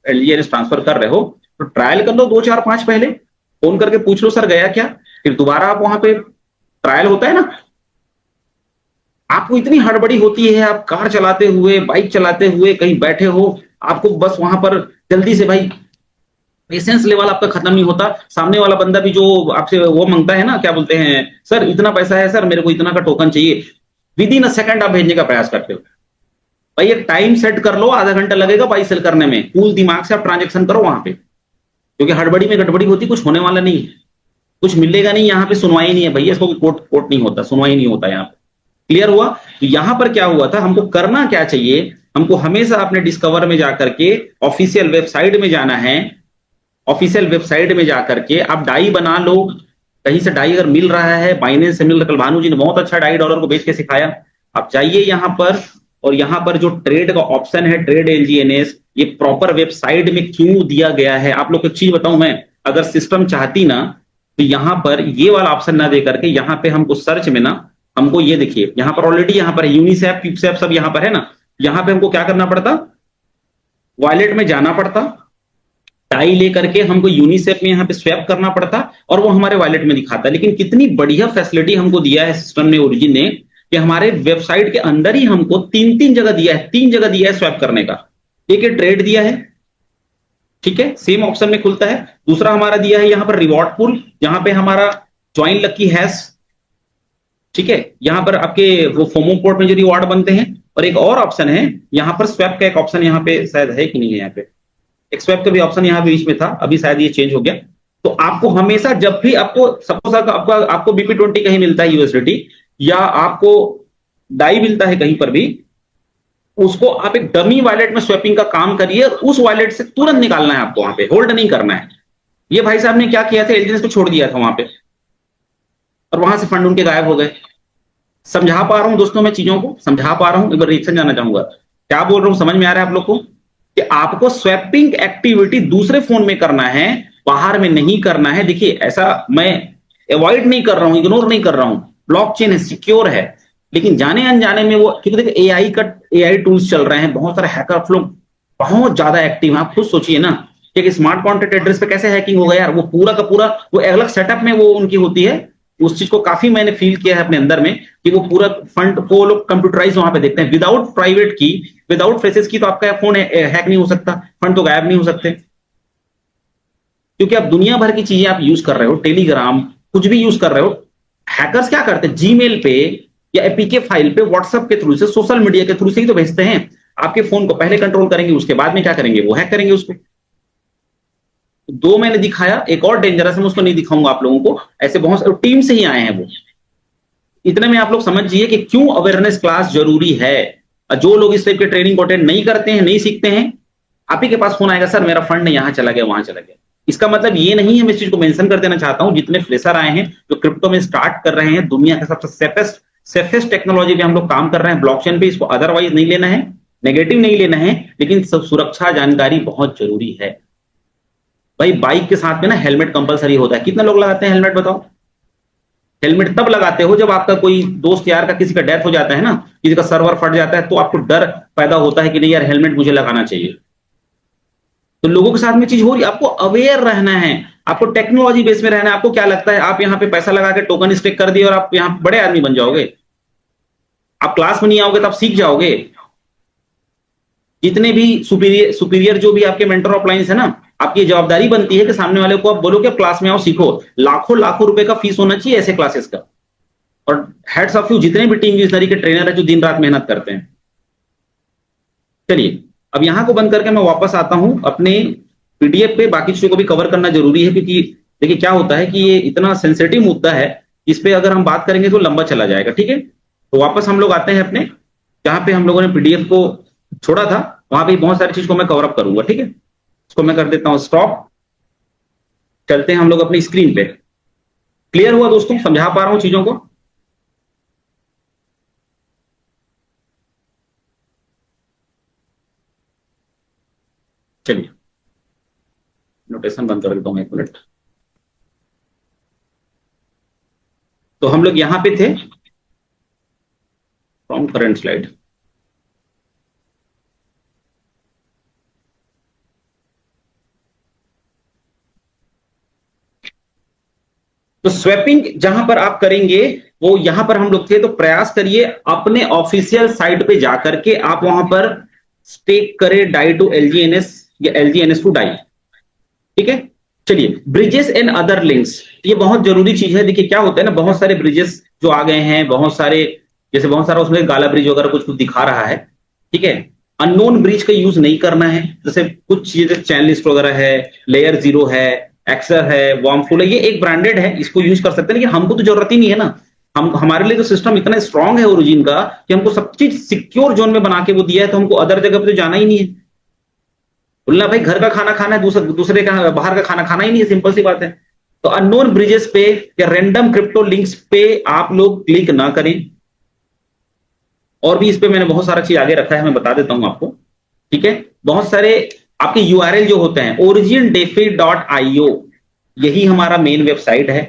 LGNS ट्रांसफर कर रहे हो तो ट्रायल कर लो 2 4 5, पहले फोन करके पूछ लो सर गया क्या, फिर दोबारा आप वहां पे ट्रायल होता है ना। आपको इतनी हड़बड़ी होती है, आप कार चलाते हुए, बाइक चलाते हुए कहीं बैठे हो, आपको बस वहां पर जल्दी से, भाई पेशेंस लेवल आपका खत्म नहीं होता। सामने वाला बंदा भी जो आपसे वो मांगता है ना, क्या बोलते हैं, सर इतना पैसा है सर, मेरे को इतना का टोकन चाहिए, विद इन अ सेकंड आप भेजने का प्रयास करते हो। भाई एक टाइम सेट कर लो, आधा घंटा लगेगा बाई सेल करने में, कूल दिमाग से आप ट्रांजेक्शन करो वहां पे, क्योंकि हड़बड़ी में गड़बड़ी होती, कुछ होने वाला नहीं है, कुछ मिलेगा नहीं, यहाँ पे सुनवाई नहीं है भैया, इसको कोर्ट नहीं होता, सुनवाई नहीं होता यहाँ पे। क्लियर हुआ। तो यहां पर क्या हुआ था, हमको करना क्या चाहिए, हमको हमेशा अपने डिस्कवर में जाकर के ऑफिशियल वेबसाइट में जाना है। ऑफिशियल वेबसाइट में जाकर के आप डाई बना लो, कहीं से डाई अगर मिल रहा है, बाइनेंस से मिल रहा है, कल भानु जी ने बहुत अच्छा डाई डॉलर को बेच के सिखाया। आप जाइए यहां पर, और यहां पर जो ट्रेड का ऑप्शन है, ट्रेड LGNS, ये प्रॉपर वेबसाइट में क्यों दिया गया है। आप लोग एक चीज बताऊं मैं, अगर सिस्टम चाहती ना तो यहां पर ये वाला ऑप्शन ना दे करके यहां पे हमको सर्च में ना, हमको ये देखिए यहां पर ऑलरेडी यहाँ पर यूनिसेफ, क्यूबसेफ सब यहां पर है ना, यहां पे हमको क्या करना पड़ता, वॉलेट में जाना पड़ता, टाई लेकर के हमको यूनिसेफ में यहाँ पे स्वैप करना पड़ता और वो हमारे वॉलेट में दिखाता। लेकिन कितनी बढ़िया फैसिलिटी हमको दिया है सिस्टम ने, ओरिजिन ने, कि हमारे वेबसाइट के अंदर ही हमको 3 जगह दिया है, 3 जगह दिया है स्वैप करने का। एक ट्रेड दिया है, ठीक है, सेम ऑप्शन में खुलता है। दूसरा हमारा दिया है यहाँ पर रिवॉर्ड पूल, जहां पे हमारा ज्वाइन लकी हैश, ठीक है, यहां पर आपके वो फोमो पोर्ट में जो रिवॉर्ड बनते हैं। और एक और ऑप्शन है यहां पर स्वैप का एक ऑप्शन, यहाँ पे शायद है कि नहीं है, यहाँ पे एक स्वैप का भी ऑप्शन यहाँ बीच में था, अभी शायद ये चेंज हो गया। तो आपको हमेशा जब भी आपको सपोज आपको BP20 कहीं मिलता है USDT, या आपको डाई मिलता है कहीं पर भी, उसको आप एक डमी वॉलेट में स्वैपिंग का काम करिए, उस वॉलेट से तुरंत निकालना है आपको, वहां पे होल्ड नहीं करना है। ये भाई साहब ने क्या किया था, LGNS को छोड़ दिया था वहां पे और वहां से फंड उनके गायब हो गए। समझा पा रहा हूं दोस्तों, मैं चीजों को समझा पा रहा हूं, एक बार रिएक्शन जाना चाहूंगा, क्या बोल रहा हूं, समझ में आ रहा है आप लोग को, कि आपको स्वैपिंग एक्टिविटी दूसरे फोन में करना है, बाहर में नहीं करना है। देखिए ऐसा मैं अवॉइड नहीं कर रहा हूं, इग्नोर नहीं कर रहा हूं, ब्लॉकचेन है, सिक्योर है, लेकिन जाने अनजाने में वो, क्योंकि देखिए AI टूल्स चल रहे हैं, बहुत सारे हैकर्स लोग बहुत ज्यादा एक्टिव हैं। आप खुद सोचिए ना कि एक स्मार्ट कॉन्ट्रैक्ट एड्रेस पे कैसे हैकिंग होगा यार, वो पूरा का पूरा वो अलग सेटअप में वो उनकी होती है। उस चीज को काफी मैंने फील किया है अपने अंदर में, कि वो पूरा फंड को लोग कंप्यूटराइज वहां पे देखते हैं, विदाउट प्राइवेट की, विदाउट फेसेस की तो आपका फोन हैक नहीं हो सकता, फंड तो गायब नहीं हो सकते, क्योंकि आप दुनिया भर की चीजें आप यूज कर रहे हो, टेलीग्राम कुछ भी यूज कर रहे हो। हैकर्स क्या करते हैं, जीमेल पे या APK फाइल पे, व्हाट्सएप के थ्रू से, सोशल मीडिया के थ्रू से ही तो भेजते हैं। आपके फोन को पहले कंट्रोल करेंगे, उसके बाद में क्या करेंगे, वो हैक करेंगे उसको। 2 मैंने दिखाया, एक और डेंजरस है, मैं उसको नहीं दिखाऊंगा आप लोगों को, ऐसे बहुत टीम से ही आए हैं वो। इतने में आप लोग समझिए कि क्यों अवेयरनेस क्लास जरूरी है। जो लोग इस टाइप के ट्रेनिंग को अटेंड नहीं करते हैं, नहीं सीखते हैं, आप ही के पास फोन आएगा, सर मेरा फंड यहां चला गया, वहां चला गया। इसका मतलब ये नहीं है, मैं इस चीज को मेंशन कर देना चाहता हूं, जितने फ्रेशर आए हैं जो क्रिप्टो में स्टार्ट कर रहे हैं, दुनिया का सबसे सेफेस्ट टेक्नोलॉजी पे हम लोग काम कर रहे हैं, ब्लॉकचेन पे, इसको अदरवाइज नहीं लेना है, नेगेटिव नहीं लेना है, लेकिन सब सुरक्षा जानकारी बहुत जरूरी है। भाई बाइक के साथ में ना हेलमेट कंपलसरी होता है, कितने लोग लगाते हैं हेलमेट बताओ, हेलमेट तब लगाते हो जब आपका कोई दोस्त यार का किसी का डेथ हो जाता है ना, किसी का सर्वर फट जाता है, तो आपको डर पैदा होता है कि नहीं यार हेलमेट मुझे लगाना चाहिए। तो लोगों के साथ में चीज हो रही है, आपको अवेयर रहना है, आपको टेक्नोलॉजी बेस में रहना है। आपको क्या लगता है आप यहाँ पे पैसा लगा के टोकन स्टेक कर दिए और आप यहाँ बड़े आदमी बन जाओगे? आप क्लास में नहीं आओगे तो आप सीख जाओगे। जितने भी सुपीरियर सुपीरियर जो भी आपके मेंटर ऑफ लाइन्स है ना, आपकी ये जवाबदारी बनती है कि सामने वाले को आप बोलो कि आप क्लास में आओ सीखो। लाखों लाखों रुपए का फीस होना चाहिए ऐसे क्लासेस का। और हेड्स ऑफ यू जितने भी टीम विजनरी के ट्रेनर है जो दिन रात मेहनत करते हैं। चलिए अब यहां को बंद करके मैं वापस आता हूं अपने पीडीएफ पे। बाकी चीजों को भी कवर करना जरूरी है, क्योंकि देखिए क्या होता है कि ये इतना सेंसिटिव मुद्दा है, इस पे अगर हम बात करेंगे तो लंबा चला जाएगा। ठीक है, तो वापस हम लोग आते हैं अपने जहां पे हम लोगों ने पीडीएफ को छोड़ा था, वहां पे बहुत सारी चीज को मैं कवर अप करूंगा। ठीक है, इसको मैं कर देता हूं स्टॉप। चलते हैं हम लोग अपनी स्क्रीन पे। क्लियर हुआ दोस्तों? समझा पा रहा हूं चीजों को? चलिए नोटेशन बंद कर देता हूं, 1 मिनट। तो हम लोग यहां पे थे फ्रॉम करंट स्लाइड। तो स्वैपिंग जहां पर आप करेंगे वो यहां पर हम लोग थे। तो प्रयास करिए अपने ऑफिशियल साइट पे जाकर के आप वहां पर स्टेक करें डाई टू एलजीएनएस या एलजीएनएस टू डाई। ठीक है, चलिए ब्रिजेस एंड अदर लिंक्स, ये बहुत जरूरी चीज है। देखिए क्या होता है ना, बहुत सारे ब्रिजेस जो आ गए हैं, बहुत सारे, जैसे बहुत सारा उसमें गाला ब्रिज वगैरह कुछ कुछ दिखा रहा है। ठीक है, अननोन ब्रिज का यूज नहीं करना है। जैसे कुछ चीजें चैनल लिस्ट वगैरह है, लेयर 0 है, एक्सर है, वॉर्मफुल है, ये एक ब्रांडेड है, इसको यूज कर सकते हैं। लेकिन हमको तो जरूरत ही नहीं है ना। हम हमारे लिए तो सिस्टम इतना स्ट्रांग है ओरिजिन का कि हमको सब चीज सिक्योर जोन में बना के वो दिया है, तो हमको अदर जगह पे तो जाना ही नहीं है। बोलना भाई घर का खाना खाना है, दूसरे का बाहर का खाना खाना ही नहीं है, सिंपल सी बात है। तो अननोन ब्रिजेस पे या रैंडम क्रिप्टो लिंक्स पे आप लोग क्लिक ना करें। और भी इस पे मैंने बहुत सारा चीज आगे रखा है, मैं बता देता हूं आपको। ठीक है, बहुत सारे आपके यूआरएल जो होते हैं, origindefi.io, यही हमारा मेन वेबसाइट है।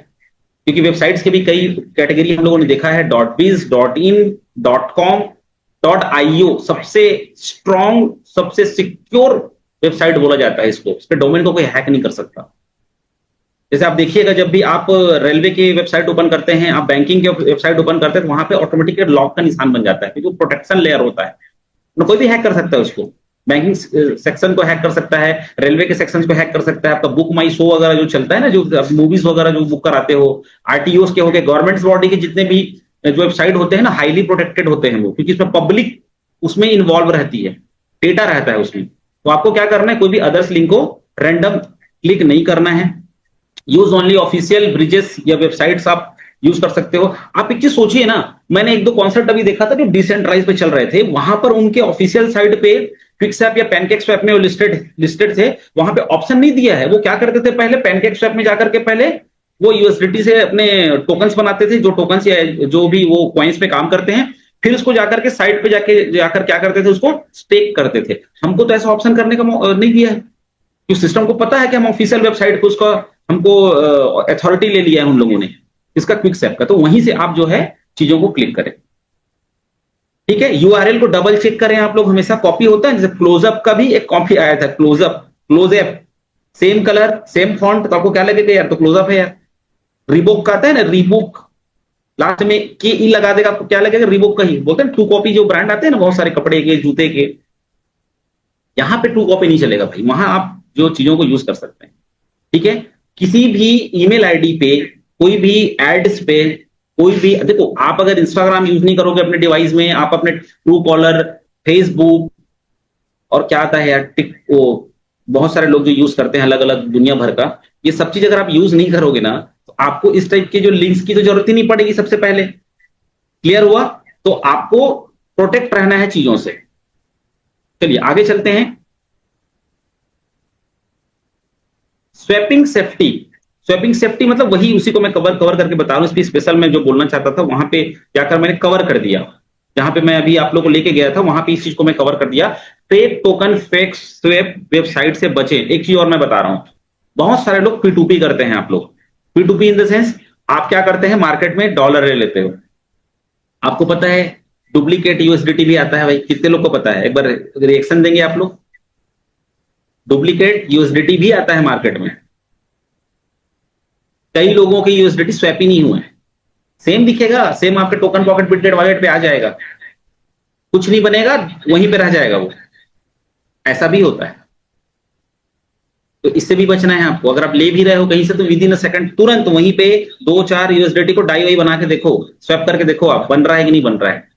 क्योंकि वेबसाइट्स के भी कई कैटेगरी हम लोगों ने देखा है, .biz, .in, .com, .io सबसे स्ट्रॉन्ग, सबसे सिक्योर वेबसाइट बोला जाता है इसको। इस पे डोमेन को कोई हैक नहीं कर सकता। जैसे आप देखिएगा जब भी आप रेलवे की वेबसाइट ओपन करते हैं, आप बैंकिंग की वेबसाइट ओपन करते हैं, तो वहां पे ऑटोमेटिक लॉक का निशान बन जाता है, क्योंकि प्रोटेक्शन लेयर होता है, तो कोई भी हैक कर सकता है उसको। बैंकिंग सेक्शन को हैक कर सकता है, रेलवे के सेक्शन को हैक कर सकता है, आपका बुक माई शो वगैरह जो चलता है ना, जो मूवीज वगैरह जो बुक कराते हो, आरटीओ के हो गए, गवर्नमेंट बॉडी के जितने भी जो वेबसाइट होते हैं ना, हाईली प्रोटेक्टेड होते हैं वो, क्योंकि इसमें पब्लिक उसमें इन्वॉल्व रहती है, डेटा रहता है उसमें। तो आपको क्या करना है, कोई भी अदर्स लिंक को रैंडम क्लिक नहीं करना है। यूज ओनली ऑफिशियल ब्रिजेस या वेबसाइट्स आप यूज कर सकते हो। आप एक चीज सोचिए ना, मैंने 1-2 कॉन्सेप्ट अभी देखा था जो डिसेंट्रलाइज पे चल रहे थे, वहां पर उनके ऑफिशियल साइट पे क्विकस्वैप या पैनकेक स्वैप में लिस्टेड थे, वहां पे ऑप्शन नहीं दिया है। वो क्या करते थे पहले, पैनकेक स्वैप में जाकर के पहले वो यूएसडीटी से अपने टोकन्स बनाते थे, जो टोकन्स या जो भी वो कॉइन्स पे काम करते हैं, फिर उसको जाकर के साइट पे जाकर क्या करते थे, उसको स्टेक करते थे। हमको तो ऐसा ऑप्शन करने का नहीं दिया है, क्योंकि सिस्टम को पता है कि हम ऑफिशियल वेबसाइट को उसका हमको अथॉरिटी ले लिया है उन लोगों ने इसका क्विकस्वैप का। तो वहीं से आप जो है चीजों को क्लिक करें। ठीक है, यूआरएल को डबल चेक करें आप लोग हमेशा। कॉपी होता है, जैसे क्लोजअप का भी एक कॉपी आया था, closeup same colour same font, तो आपको क्या लगेगा यार, तो क्लोजअप है यार। रिबोक का आता है ना, रिबोक लास्ट में के ई लगा देगा, आपको क्या लगेगा, रिबोक का ही बोलते हैं। 2 कॉपी जो ब्रांड आते हैं ना बहुत सारे कपड़े के, जूते के, यहां पे 2 कॉपी नहीं चलेगा भाई, वहां आप जो चीजों को यूज कर सकते हैं। ठीक है, किसी भी ईमेल आईडी पे, कोई भी एड्स पे, कोई भी, देखो आप अगर इंस्टाग्राम यूज नहीं करोगे अपने डिवाइस में, आप अपने ट्रू कॉलर, फेसबुक और क्या आता है यार, वो बहुत सारे लोग जो यूज करते हैं अलग अलग दुनिया भर का, ये सब चीज अगर आप यूज नहीं करोगे ना, तो आपको इस टाइप के जो लिंक्स की तो जरूरत ही नहीं पड़ेगी सबसे पहले। क्लियर हुआ? तो आपको प्रोटेक्ट रहना है चीजों से। चलिए आगे चलते हैं। स्वैपिंग सेफ्टी, स्वैपिंग सेफ्टी मतलब वही, उसी को मैं कवर करके बता रहा हूं। इस पे स्पेशल मैं जो बोलना चाहता था वहां पे जाकर मैंने कवर कर दिया, जहां पे मैं अभी आप लोगों को लेके गया था वहां पे इस चीज को मैं कवर कर दिया। Fake token, fake swap website से बचें। एक चीज और मैं बता रहा हूं, बहुत सारे लोग P2P करते हैं। आप लोग P2P इन द सेंस, आप क्या करते हैं, मार्केट में डॉलर ले लेते हो। आपको पता है डुप्लीकेट यूएसडीटी भी आता है भाई, कितने लोग को पता है? एक बार रिएक्शन देंगे आप लोग। डुप्लीकेट यूएसडीटी भी आता है मार्केट में। कई लोगों के यूएसडीटी स्वैप ही नहीं हुए हैं, सेम दिखेगा, सेम आपके टोकन पॉकेट बिटगेट वॉलेट पे आ जाएगा, कुछ नहीं बनेगा, वहीं पे रह जाएगा वो। ऐसा भी होता है, तो इससे भी बचना है आपको। अगर आप ले भी रहे हो कहीं से तो विद इन अ सेकंड तुरंत वहीं पे 2-4 यूएसडीटी को डाई वाई बना के देखो, स्वैप करके देखो आप बन रहा है कि नहीं बन रहा है।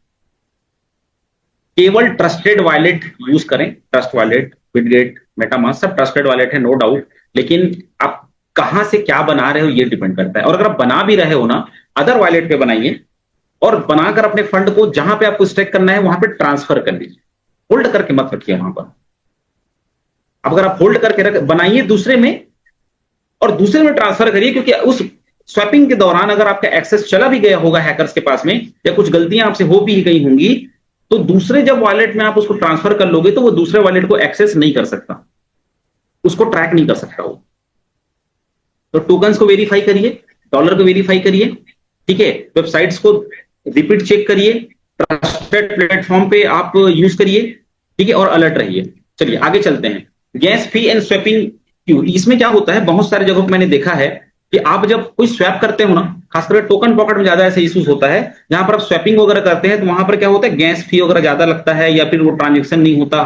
केवल ट्रस्टेड वॉलेट यूज करें, ट्रस्ट वॉलेट, बिटगेट, मेटामास्क सब ट्रस्टेड वॉलेट है, नो डाउट। लेकिन आप कहां से क्या बना रहे हो ये डिपेंड करता है। और अगर आप बना भी रहे हो ना, अदर वॉलेट पे बनाइए और बनाकर अपने फंड को जहां पे आपको स्टेक करना है वहां पे ट्रांसफर कर लीजिए, होल्ड करके मत रखिए वहां पर। अब अगर आप होल्ड करके रख बनाइए दूसरे में और दूसरे में ट्रांसफर करिए, क्योंकि उस स्वैपिंग के दौरान अगर आपका एक्सेस चला भी गया होगा हैकर्स के पास में, या कुछ गलतियां आपसे हो भी गई होंगी, तो दूसरे जब वॉलेट में आप उसको ट्रांसफर कर लोगे तो वो दूसरे वॉलेट को एक्सेस नहीं कर सकता, उसको ट्रैक नहीं कर सकता वो। तो टोकन्स को वेरीफाई करिए, डॉलर को वेरीफाई करिए, ठीक है, वेबसाइट्स को रिपीट चेक करिए, ट्रस्टेड प्लेटफॉर्म पे आप यूज करिए, ठीक है, और अलर्ट रहिए। चलिए आगे चलते हैं। गैस फी एंड स्वैपिंग क्यों, इसमें क्या होता है, बहुत सारे जगहों पर मैंने देखा है कि आप जब कोई स्वैप करते हो ना, खासकर टोकन पॉकेट में ज्यादा ऐसे इश्यूज होता है, जहां पर आप स्वैपिंग वगैरह करते हैं तो वहां पर क्या होता है, गैस फी वगैरह ज्यादा लगता है या फिर वो ट्रांजेक्शन नहीं होता।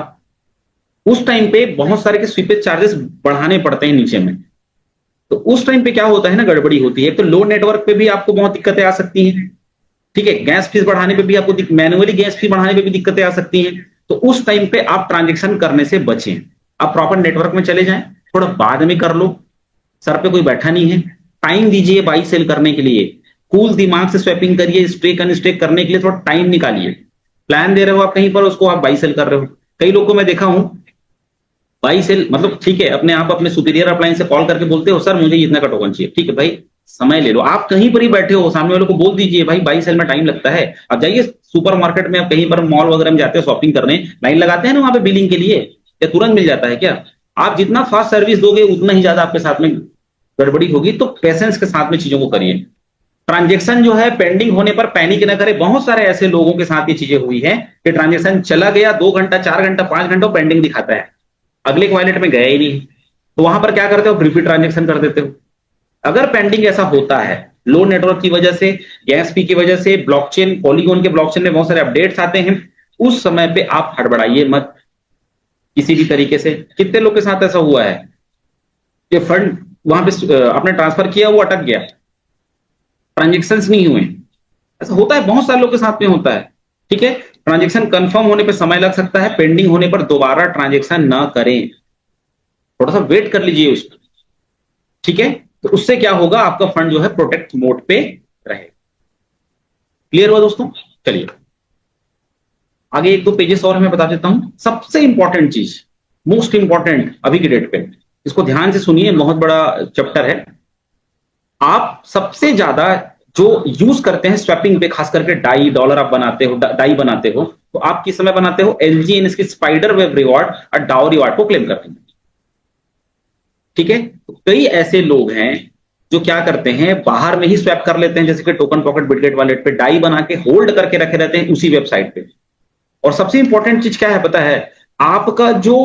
उस टाइम पे बहुत सारे के स्वीपेज चार्जेस बढ़ाने पड़ते हैं नीचे में। तो उस टाइम पे क्या होता है ना, गड़बड़ी होती है। तो लो नेटवर्क पे भी आपको बहुत दिक्कतें आ सकती हैं, ठीक है, गैस फीस बढ़ाने पे भी आपको, मैनुअली गैस फी बढ़ाने पे भी दिक्कतें आ सकती हैं। तो उस टाइम पे आप ट्रांजेक्शन करने से बचें, आप प्रॉपर नेटवर्क में चले जाएं, थोड़ा बाद में कर लो, सर पे कोई बैठा नहीं है, टाइम दीजिए बाई सेल करने के लिए, कूल दिमाग से स्वैपिंग करिए, स्टेक अनस्टेक करने के लिए थोड़ा टाइम निकालिए। प्लान दे रहे हो आप कहीं पर, उसको आप बाई सेल कर रहे हो। कई लोग को मैं देखा हूं बाई सेल, मतलब ठीक है, अपने आप अपने सुपीरियर अपलाइन से कॉल करके बोलते हो सर मुझे इतना का टोकन चाहिए, ठीक है भाई समय ले लो, आप कहीं पर ही बैठे हो, सामने वालों को बोल दीजिए भाई बाई सेल में टाइम लगता है। आप जाइए सुपरमार्केट में, आप कहीं पर मॉल वगैरह में जाते हो शॉपिंग करने, लाइन लगाते हैं ना वहां पे बिलिंग के लिए, या तुरंत मिल जाता है क्या? आप जितना फास्ट सर्विस दोगे उतना ही ज्यादा आपके साथ में गड़बड़ी होगी। तो पेशेंस के साथ में चीजों को करिए। ट्रांजेक्शन जो है पेंडिंग होने पर पैनिक न करें। बहुत सारे ऐसे लोगों के साथ ये चीजें हुई है कि ट्रांजेक्शन चला गया, 2 घंटा 4 घंटा 5 घंटा पेंडिंग दिखाता है, अगले वॉलेट में गया ही नहीं। तो वहां पर क्या करते हो, रिपीट ट्रांजेक्शन कर देते हो। अगर पेंडिंग ऐसा होता है लो नेटवर्क की वजह से, गैस फी की वजह से, ब्लॉकचेन पॉलीगॉन के ब्लॉकचेन में बहुत सारे अपडेट्स आते हैं, उस समय पे आप हड़बड़ाइए मत किसी भी तरीके से। कितने लोग के साथ ऐसा हुआ है कि फंड वहां पे आपने ट्रांसफर किया, वो अटक गया, ट्रांजेक्शन्स नहीं हुए। ऐसा होता है, बहुत सारे लोग के साथ में होता है, ठीक है। ट्रांजेक्शन कंफर्म होने पे समय लग सकता है, पेंडिंग होने पर दोबारा ट्रांजेक्शन ना करें, थोड़ा सा वेट कर लीजिए उसको, ठीक है। तो उससे क्या होगा, आपका फंड जो है प्रोटेक्ट मोड पे रहे। क्लियर हुआ दोस्तों? चलिए आगे 1-2 पेजेस और मैं बता देता हूं। सबसे इंपॉर्टेंट चीज, मोस्ट इंपॉर्टेंट अभी की डेट पे, इसको ध्यान से सुनिए, बहुत बड़ा चैप्टर है। आप सबसे ज्यादा जो यूज करते हैं स्वैपिंग पे, खास करके डाई डॉलर आप बनाते हो, डाई बनाते हो, तो आप किस समय बनाते हो, एलजीएन की स्पाइडर वेब रिवॉर्ड और डाउ रिवॉर्ड को क्लेम करते हैं, ठीक है। तो कई ऐसे लोग हैं जो क्या करते हैं, बाहर में ही स्वैप कर लेते हैं, जैसे कि टोकन पॉकेट बिटगेट वॉलेट पे डाई बना के होल्ड करके रखे रहते हैं उसी वेबसाइट पे। और सबसे इंपॉर्टेंट चीज क्या है पता है, आपका जो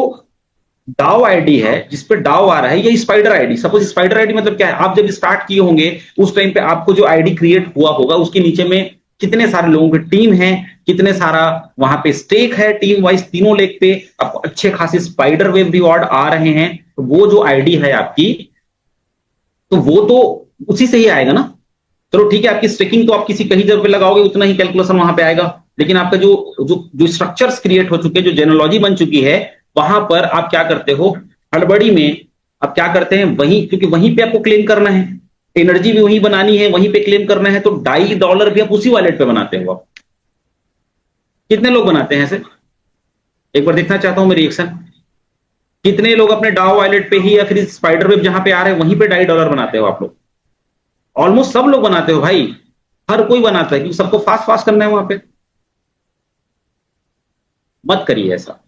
डाउ आईडी है जिसपे डाउ आ रहा है, ये spider ID, suppose spider ID मतलब क्या है, आप जब स्टार्ट किए होंगे उस टाइम पे आपको जो आईडी क्रिएट हुआ होगा उसके नीचे में कितने सारे लोगों की टीम है, कितने सारा वहां पे स्टेक है, टीम वाइज तीनों लेग पे आपको अच्छे खासे स्पाइडर वेव रिवॉर्ड आ रहे हैं। तो वो जो आईडी है आपकी, तो वो तो उसी से ही आएगा ना। चलो ठीक है, आपकी स्टेकिंग तो आप किसी कहीं जगह पे लगाओगे उतना ही कैलकुलेशन वहां पे आएगा, लेकिन आपका जो स्ट्रक्चर्स क्रिएट हो चुके हैं, जो जेनोलॉजी बन चुकी है, वहां पर आप क्या करते हो, हड़बड़ी में आप क्या करते हैं, वहीं, क्योंकि वहीं पे आपको क्लेम करना है, एनर्जी भी वहीं बनानी है, वहीं पे क्लेम करना है, तो डाई डॉलर भी आप उसी वॉलेट पे बनाते हो। आप कितने लोग बनाते हैं ऐसे, एक बार देखना चाहता हूं मैं रिएक्शन। कितने लोग अपने डाउ वॉलेट पे ही या फिर स्पाइडर वेब जहां पे आ रहे हैं वहीं पे डाई डॉलर बनाते हो आप लोग? ऑलमोस्ट सब लोग बनाते हो भाई, हर कोई बनाता है, क्योंकि सबको फास्ट फास्ट करना है वहां पे। मत करिए ऐसा,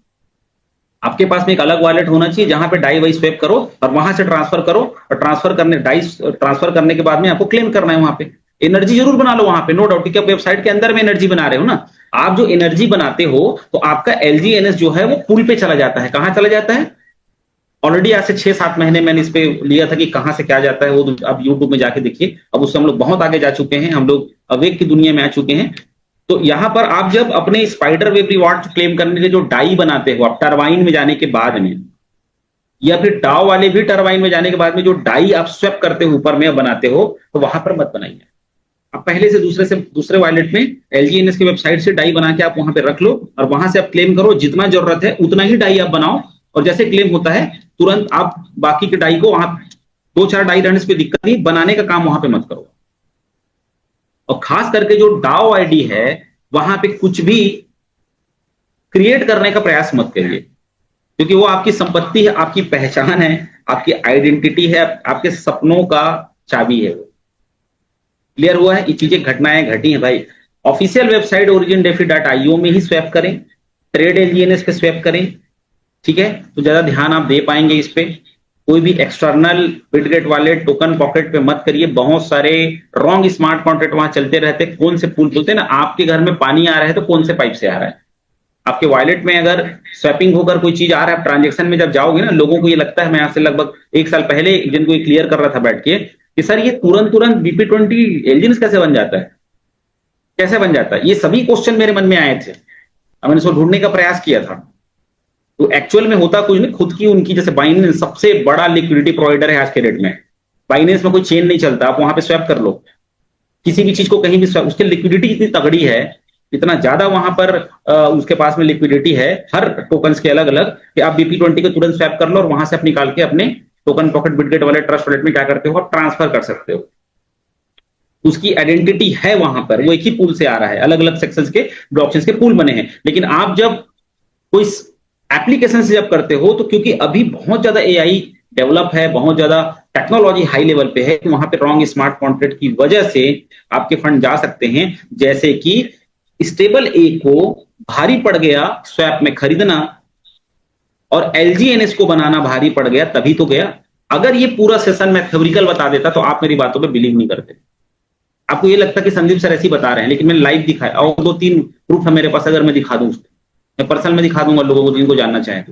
आपके पास में एक अलग वॉलेट होना चाहिए जहां पे डाई वाई स्वैप करो और वहां से ट्रांसफर करो, और डाई ट्रांसफर करने के बाद में आपको क्लेम करना है वहां पे। एनर्जी जरूर बना लो वहां पे, नो डाउट, क्योंकि आप वेबसाइट के अंदर में एनर्जी बना रहे हो ना। आप जो एनर्जी बनाते हो तो आपका LGNS जो है वो पूल पे चला जाता है। कहां चला जाता है? ऑलरेडी आज से 6-7 महीने मैंने इस पे लिया था कि कहां से क्या जाता है, वो अब यूट्यूब में जाके देखिए। अब उससे हम लोग बहुत आगे जा चुके हैं, हम लोग अवेक की दुनिया में आ चुके हैं। तो यहां पर आप जब अपने स्पाइडर वेब रिवॉर्ड क्लेम करने के जो डाई बनाते हो आप टरबाइन में जाने के बाद में, या फिर डाओ वाले भी टरबाइन में जाने के बाद में जो डाई आप स्वैप करते हो ऊपर में बनाते हो, तो वहां पर मत बनाइए। आप पहले से दूसरे वॉलेट में LGNS की वेबसाइट से डाई बना के आप वहां पे रख लो और वहां से आप क्लेम करो। जितना जरूरत है उतना ही डाई आप बनाओ, और जैसे क्लेम होता है तुरंत आप बाकी के डाई को वहां 2-4 डाई रहने से कोई दिक्कत नहीं, बनाने का काम वहां पे मत करो। और खास करके जो डाओ आईडी है वहां पे कुछ भी क्रिएट करने का प्रयास मत करिए, क्योंकि वो आपकी संपत्ति है, आपकी पहचान है, आपकी आइडेंटिटी है, आपके सपनों का चाबी है वो। क्लियर हुआ है? ये चीजें घटनाएं घटी हैं भाई। ऑफिशियल वेबसाइट origindefi.io में ही स्वैप करें, ट्रेड LGNS पे स्वैप करें, ठीक है? तो ज्यादा ध्यान आप दे पाएंगे इस पे। कोई भी external Bitget wallet, token pocket पे मत करिए। बहुत सारे रॉन्ग स्मार्ट कॉन्ट्रैक्ट वहां चलते रहते। कौन से पुल बोलते हैं ना, आपके घर में पानी आ रहा है तो कौन से पाइप से आ रहा है? आपके वॉलेट में अगर स्वैपिंग होकर कोई चीज आ रहा है, ट्रांजेक्शन में जब जाओगे ना, लोगों को ये लगता है, मैं आज से लगभग 1 साल पहले एक दिन को ये क्लियर कर रहा था बैठ के कि सर ये तुरंत BP20 LGNS कैसे बन जाता है, कैसे बन जाता है? ये सभी क्वेश्चन मेरे मन में आए थे, अब मैंने इसको ढूंढने का प्रयास किया था। तो एक्चुअल में होता कुछ नहीं, खुद की उनकी, जैसे बाइनेंस सबसे बड़ा लिक्विडिटी प्रोवाइडर है आज के डेट में। बाइनेंस में कोई चेन नहीं चलता, आप वहां पे स्वैप कर लो किसी भी चीज को कहीं भी स्वैप। उसकी लिक्विडिटी इतनी तगड़ी है, इतना ज्यादा वहां पर उसके पास में लिक्विडिटी है हर टोकन्स के अलग अलग, कि आप BP20 को तुरंत स्वैप कर लो और वहां से आप निकाल के अपने token pocket, Bitget wallet, trust wallet में क्या करते हो, आप ट्रांसफर कर सकते हो। उसकी आइडेंटिटी है वहां पर, वो एक ही पूल से आ रहा है, अलग अलग सेक्शंस के ब्लॉकचेन्स के पूल बने हैं। लेकिन आप जब कोई एप्लीकेशन से जब करते हो, तो क्योंकि अभी बहुत ज्यादा AI डेवलप है, बहुत ज्यादा टेक्नोलॉजी हाई लेवल पे है, तो वहां पे रॉन्ग स्मार्ट कॉन्ट्रैक्ट की वजह से आपके फंड जा सकते हैं। जैसे कि स्टेबल A को भारी पड़ गया स्वैप में खरीदना और LGNS को बनाना भारी पड़ गया, तभी तो गया। अगर ये पूरा सेशन मैं थ्योरिकल बता देता तो आप मेरी बातों पे बिलीव नहीं करते। आपको ये लगता कि संदीप सर ऐसे ही बता रहे हैं, लेकिन मैंने लाइव दिखाया और 2-3 प्रूफ है मेरे पास, अगर मैं दिखा दूं, मैं पर्सनल में दिखा दूंगा लोगों को जिनको जानना चाहें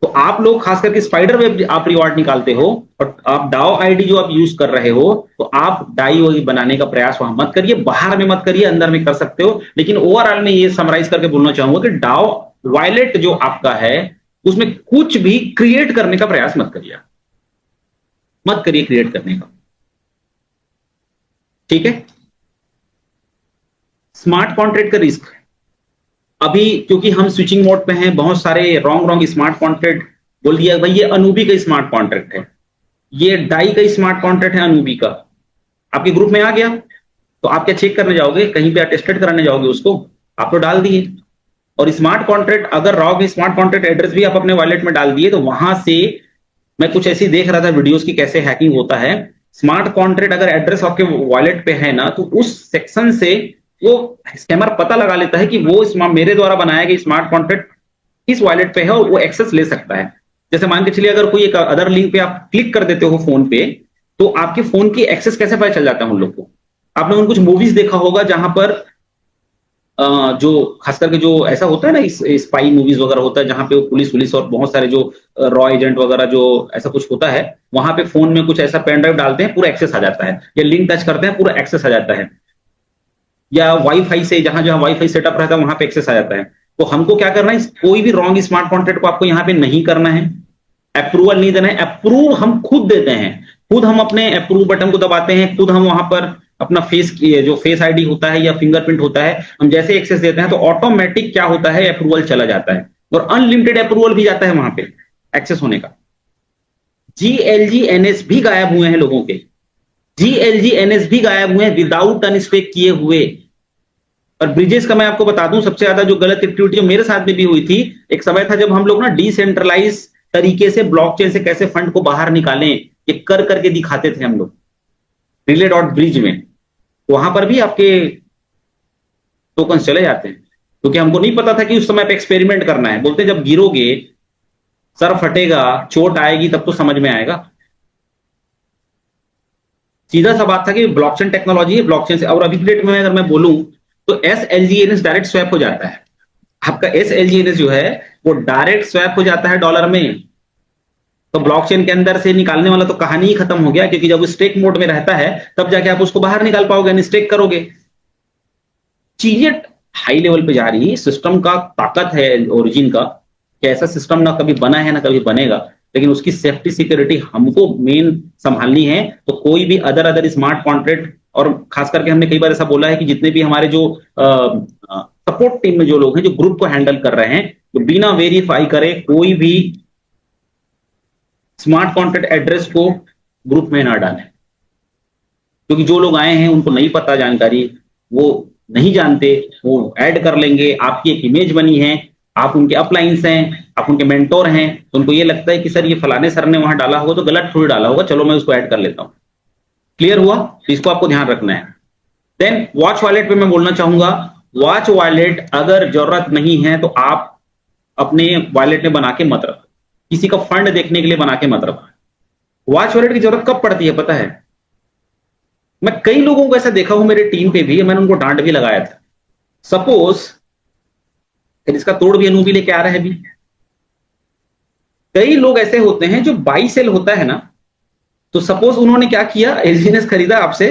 तो आप लोग खास करके स्पाइडर वेब आप रिवॉर्ड निकालते हो और आप डाओ आईडी जो आप यूज कर रहे हो, तो आप डाई वाई बनाने का प्रयास वहां मत करिए, बाहर में मत करिए, अंदर में कर सकते हो। लेकिन ओवरऑल में ये समराइज करके बोलना चाहूंगा कि डाओ वॉलेट जो आपका है उसमें कुछ भी क्रिएट करने का प्रयास मत करिए, मत करिए क्रिएट करने का, ठीक है? स्मार्ट कॉन्ट्रैक्ट का रिस्क अभी, क्योंकि हम स्विचिंग मोड पे हैं, बहुत सारे रॉन्ग स्मार्ट कॉन्ट्रैक्ट बोल दिया भाई ये अनूबी का स्मार्ट कॉन्ट्रैक्ट है, ये डाई का स्मार्ट कॉन्ट्रैक्ट है अनूबी का। आपके ग्रुप में आ गया तो आप क्या चेक करने जाओगे, कहीं पे अटेस्टेड कराने जाओगे उसको? आप तो डाल दिए। और स्मार्ट कॉन्ट्रैक्ट अगर रॉन्ग स्मार्ट कॉन्ट्रैक्ट एड्रेस भी आप अपने वॉलेट में डाल दिए, तो वहां से मैं कुछ ऐसी देख रहा था वीडियोस की कैसे हैकिंग होता है। स्मार्ट कॉन्ट्रैक्ट अगर एड्रेस आपके वॉलेट पे है ना, तो उस सेक्शन से वो स्कैमर पता लगा लेता है कि वो मेरे द्वारा बनाया गया स्मार्ट कॉन्ट्रैक्ट किस वॉलेट पे है और वो एक्सेस ले सकता है। जैसे मान के चलिए अगर कोई एक अदर लिंक पे आप क्लिक कर देते हो फोन पे, तो आपके फोन की एक्सेस कैसे पता चल जाता है उन लोग को? आप लोगों ने कुछ मूवीज देखा होगा जहां पर जो खास करके जो ऐसा होता है ना, स्पाई मूवीज वगैरह होता है जहां पे पुलिस और बहुत सारे जो रॉ एजेंट वगैरह जो ऐसा कुछ होता है, वहां पे फोन में कुछ ऐसा पेन ड्राइव डालते हैं, पूरा एक्सेस आ जाता है, या लिंक टच करते हैं पूरा एक्सेस आ जाता है, या वाईफाई से जहां जहां वाईफाई सेटअप रहता है वहां पे एक्सेस आ जाता है। तो हमको क्या करना है, कोई भी रॉन्ग स्मार्ट कॉन्ट्रैक्ट को आपको यहाँ पे नहीं करना है, अप्रूवल नहीं देना है। अप्रूव हम खुद देते हैं, खुद हम अपने अप्रूव बटन को दबाते हैं, खुद हम वहां पर अपना जो फेस आईडी होता है या फिंगरप्रिंट होता है, हम जैसे एक्सेस देते हैं तो ऑटोमेटिक क्या होता है, अप्रूवल चला जाता है और अनलिमिटेड अप्रूवल भी जाता है वहां पे एक्सेस होने का। GLGNS भी गायब हुए हैं लोगों के, GLGNS भी गायब हुए हैं विदाउट अनस्टेक किए हुए। और ब्रिजेस का मैं आपको बता दूं, सबसे ज्यादा जो गलत एक्टिविटी जो मेरे साथ में भी हुई थी, एक समय था जब हम लोग ना डिसेंट्रलाइज तरीके से ब्लॉकचेन से कैसे फंड को बाहर निकालें, ये कर करके दिखाते थे हम लोग Relay.bridge में। वहां पर भी आपके टोकन चले जाते हैं। क्योंकि हमको नहीं पता था कि उस समय पे एक्सपेरिमेंट करना है। बोलते जब गिरोगे, सर फटेगा, चोट आएगी, तब तो समझ में आएगा। सीधा सा बात था कि ब्लॉकचेन टेक्नोलॉजी है, ब्लॉकचेन से। और अभी की डेट में अगर मैं बोलूं तो SLGNS डायरेक्ट स्वैप हो जाता है। आपका SLGNS जो है वो डायरेक्ट स्वैप हो जाता है डॉलर में। तो ब्लॉकचेन के अंदर से निकालने वाला तो कहानी ही खत्म हो गया, क्योंकि जब स्टेक मोड में रहता है तब जाके आप उसको बाहर निकाल पाओगे, स्टेक करोगे। चीजें हाई लेवल पे जा रही है। सिस्टम का ताकत है ओरिजिन का कि ऐसा सिस्टम ना कभी बना है ना कभी बनेगा, लेकिन उसकी सेफ्टी सिक्योरिटी हमको मेन संभालनी है। तो कोई भी अदर स्मार्ट कॉन्ट्रैक्ट, और खास करके हमने कई बार ऐसा बोला है कि जितने भी हमारे जो सपोर्ट टीम में जो लोग हैं, जो ग्रुप को हैंडल कर रहे हैं, तो बिना वेरीफाई करे कोई भी स्मार्ट कॉन्ट्रैक्ट एड्रेस को ग्रुप में ना डालें। क्योंकि जो लोग आए हैं उनको नहीं पता जानकारी, वो नहीं जानते, वो ऐड कर लेंगे। आपकी एक इमेज बनी है, आप उनके अपलाइंस हैं, आप उनके मेंटोर हैं, तो उनको ये लगता है कि सर ये फलाने सर ने वहां डाला होगा तो गलत थोड़ी डाला होगा, चलो मैं उसको ऐड कर लेता हूं। क्लियर हुआ? तो इसको आपको ध्यान रखना है। देन वॉच वॉलेट पे मैं बोलना चाहूंगा, वॉच वॉलेट अगर जरूरत नहीं है तो आप अपने वॉलेट में बना के मत रखो, किसी का फंड देखने के लिए बना के मत रखो। वॉच वॉलेट की जरूरत कब पड़ती है पता है? मैं कई लोगों को ऐसा देखा हूं, मेरे टीम पे भी, मैंने उनको डांट भी लगाया था। सपोज इसका तोड़ भी अनूबी लेके आ रहा है भी। कई लोग ऐसे होते हैं जो बाई सेल होता है ना, तो सपोज उन्होंने क्या किया, LGNS खरीदा आपसे,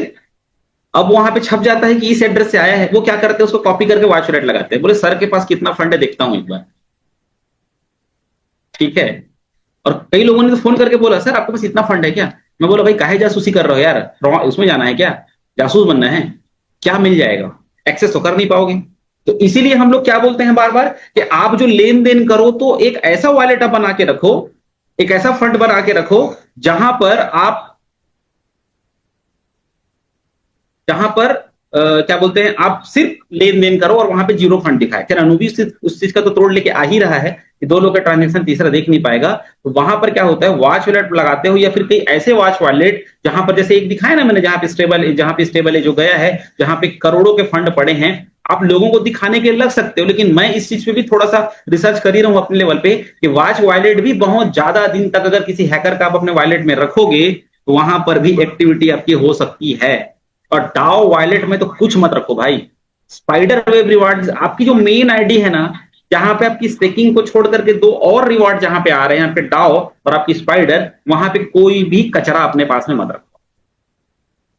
अब वहां पे छप जाता है कि इस एड्रेस से आया है। वो क्या करते हैं, उसको कॉपी करके वॉच वॉलेट लगाते हैं, बोले सर के पास कितना फंड है देखता हूं एक बार। ठीक है। और कई लोगों ने तो फोन करके बोला सर आपके पास इतना फंड है क्या? मैं बोला भाई काहे जासूसी कर रहे हो यार, उसमें जाना है क्या, जासूस बनना है क्या? मिल जाएगा, एक्सेस तो कर नहीं पाओगे। तो इसीलिए हम लोग क्या बोलते हैं बार बार कि आप जो लेन देन करो तो एक ऐसा वॉलेट आप बना के रखो, एक ऐसा फंड बना के रखो जहां पर क्या बोलते हैं, आप सिर्फ लेन देन करो और वहां पे जीरो फंड दिखाए। खैर अनूबी उस चीज का तो तोड़ लेके आ ही रहा है कि दो लोग का ट्रांजेक्शन तीसरा देख नहीं पाएगा। तो वहां पर क्या होता है, वॉच वॉलेट लगाते हो या फिर कई ऐसे वॉच वॉलेट जहां पर, जैसे एक दिखाया ना मैंने, जहां पे स्टेबल है जो गया है, जहां पे करोड़ों के फंड पड़े हैं। आप लोगों को दिखाने के लिए लग सकते हो, लेकिन मैं इस चीज पे भी थोड़ा सा रिसर्च कर ही रहा हूं अपने लेवल पे कि वॉच वॉलेट भी बहुत ज्यादा दिन तक अगर किसी हैकर का आप अपने वॉलेट में रखोगे तो वहां पर भी एक्टिविटी आपकी हो सकती है। और डाओ वॉलेट में तो कुछ मत रखो भाई। स्पाइडर वेब रिवार्ड्स, आपकी जो मेन आईडी है ना, जहां पे आपकी स्टेकिंग को छोड़ करके दो और रिवार्ड जहां पे आ रहे हैं, यहाँ पे डाओ और आपकी स्पाइडर, वहां पे कोई भी कचरा अपने पास में मत रखो,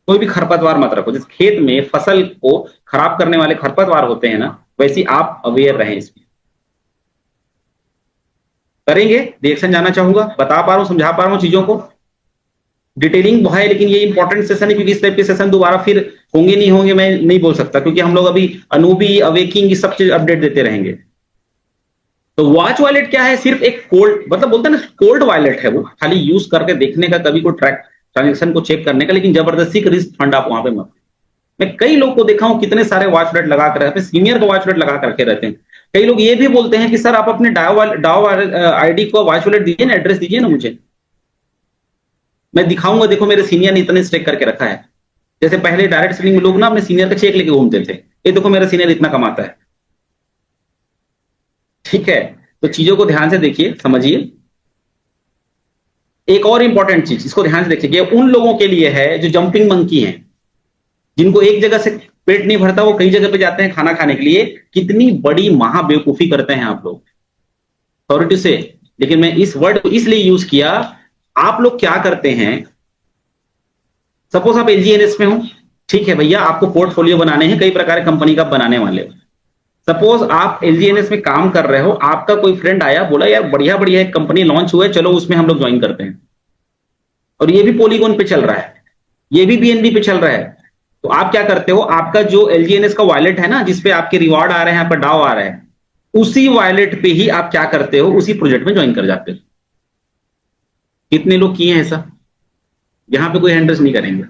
कोई भी खरपतवार मत रखो। जिस खेत में फसल को खराब करने वाले खरपतवार होते हैं ना, वैसे आप अवेयर रहें इसमें। करेंगे, रिएक्शन जानना चाहूंगा, बता पा रहा हूं, समझा पा रहा हूं चीजों को। डिटेलिंग है, लेकिन ये इंपॉर्टेंट सेशन है क्योंकि इस टाइप के सेशन दोबारा फिर होंगे नहीं होंगे मैं नहीं बोल सकता, क्योंकि हम लोग अभी अनूबी अवेकिंग सब चीज अपडेट देते रहेंगे। तो वॉच वॉलेट क्या है, सिर्फ एक कोल्ड, मतलब बोलते हैं ना कोल्ड वॉलेट है, वो खाली यूज करके देखने का, कभी को ट्रैक ट्रांजेक्शन को चेक करने का, लेकिन जबरदस्ती रिस्क फंड आप वहां पे मत। मैं कई लोग को देखा हूं कितने सारे वॉच वॉलेट लगा कर रहते हैं, सीनियर को वॉच वॉलेट लगा करके रहते हैं। कई लोग ये भी बोलते हैं कि सर आप अपने डाओ आईडी को वॉच वॉलेट दीजिए ना, एड्रेस दीजिए ना मुझे, मैं दिखाऊंगा, देखो मेरे सीनियर ने इतने स्टेक करके रखा है। जैसे पहले डायरेक्ट सेलिंग में लोग ना अपने सीनियर का चेक लेके घूमते थे, ये देखो मेरा सीनियर इतना कमाता है। ठीक है, तो चीजों को ध्यान से देखिए, समझिए। एक और इंपॉर्टेंट चीज, इसको ध्यान से देखिए, उन लोगों के लिए है जो जंपिंग मंकी हैं, जिनको एक जगह से पेट नहीं भरता, वो कई जगह पे जाते हैं खाना खाने के लिए। कितनी बड़ी महा बेवकूफी करते हैं आप लोग, सॉरी टू से, लेकिन मैं इस वर्ड को इसलिए यूज किया। आप लोग क्या करते हैं, सपोज आप LGNS में हो, ठीक है भैया, आपको पोर्टफोलियो बनाने हैं, कई प्रकार की कंपनी का बनाने वाले हो। सपोज आप LGNS में काम कर रहे हो, आपका कोई फ्रेंड आया, बोला यार बढ़िया बढ़िया एक कंपनी लॉन्च हुआ है, चलो उसमें हम लोग ज्वाइन करते हैं, और ये भी पॉलीगॉन पे चल रहा है, ये भी BNB पे चल रहा है। तो आप क्या करते हो, आपका जो LGNS का वॉलेट है ना, जिसपे आपके रिवॉर्ड आ रहे हैं, यहाँ पर डाउ आ रहा है, उसी वॉलेट पे ही आप क्या करते हो, उसी प्रोजेक्ट में ज्वाइन कर जाते हो। कितने लोग किए हैं ऐसा? यहां पे कोई हैंडल्स नहीं करेंगे,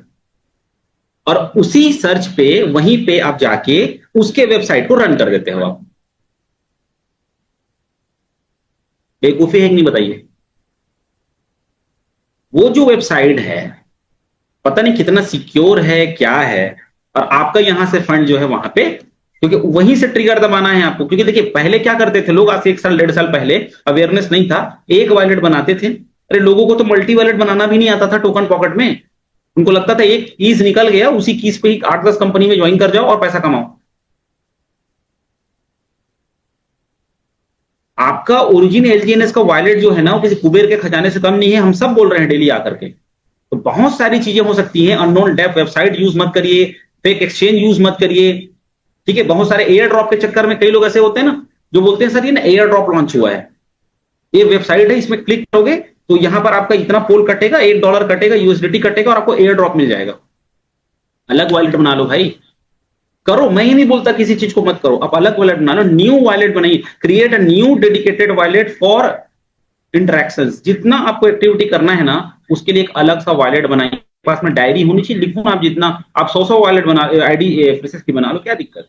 और उसी सर्च पे, वहीं पे आप जाके उसके वेबसाइट को रन कर देते हो आप। बेवकूफी है कि नहीं बताइए? वो जो वेबसाइट है पता नहीं कितना सिक्योर है, क्या है, और आपका यहां से फंड जो है वहां पे क्योंकि वहीं से ट्रिगर दबाना है आपको। क्योंकि देखिए पहले क्या करते थे लोग, आज से 1 साल 1.5 साल पहले अवेयरनेस नहीं था, एक वॉलेट बनाते थे। अरे लोगों को तो मल्टी वॉलेट बनाना भी नहीं आता था टोकन पॉकेट में। उनको लगता था एक कीज निकल गया, उसी कीज पे ही 8-10 कंपनी में ज्वाइन कर जाओ और पैसा कमाओ। आपका ओरिजिन एलजीएनएस का वॉलेट जो है ना, वो किसी कुबेर के खजाने से कम नहीं है। हम सब बोल रहे हैं डेली आकर के। तो बहुत सारी चीजें हो सकती हैं। अननोन डेप वेबसाइट यूज मत करिए, फेक एक्सचेंज यूज मत करिए, ठीक है। बहुत सारे एयर ड्रॉप के चक्कर में कई लोग ऐसे होते हैं ना, जो बोलते हैं सर ये ना एयर ड्रॉप लॉन्च हुआ है, ये वेबसाइट है, इसमें क्लिक करोगे तो यहां पर आपका इतना पोल कटेगा, $1 कटेगा, यूएसडीटी कटेगा और आपको एयर ड्रॉप मिल जाएगा। अलग वॉलेट बना लो भाई, करो। मैं ही नहीं बोलता किसी चीज को मत करो, आप अलग वॉलेट बना लो, न्यू वॉलेट बनाइए, create a new dedicated wallet for interactions. जितना आपको एक्टिविटी करना है ना, उसके लिए एक अलग सा वॉलेट बनाइए। पास में डायरी होनी चाहिए, लिखो ना आप जितना, आप 100 वॉलेट बना, आईडी फ्रेशेस की बना लो, क्या दिक्कत है।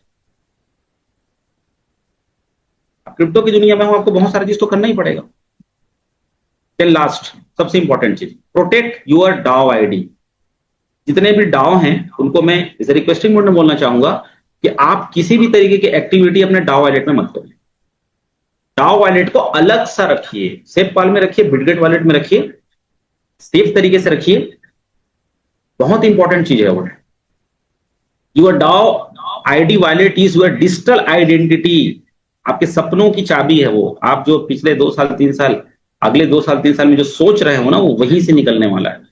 क्रिप्टो की दुनिया में हो, आपको बहुत सारी चीज तो करना ही पड़ेगा। लास्ट सबसे इंपॉर्टेंट चीज, प्रोटेक्ट योर डाओ आईडी। जितने भी डाओ हैं उनको मैं इस रिक्वेस्टिंग मोड में बोलना चाहूंगा कि आप किसी भी तरीके की एक्टिविटी अपने डाओ वॉलेट में मत करो। डाओ वॉलेट को अलग सा रखिए, सेफ पाल में रखिए, बिटगेट वॉलेट में रखिए, सेफ तरीके से रखिए। बहुत इंपॉर्टेंट चीज है वो। Your DAO ID wallet is your digital identity. आपके सपनों की चाबी है वो। आप जो पिछले 2 साल 3 साल, अगले 2 साल 3 साल में जो सोच रहे हो ना, वो वहीं से निकलने वाला है।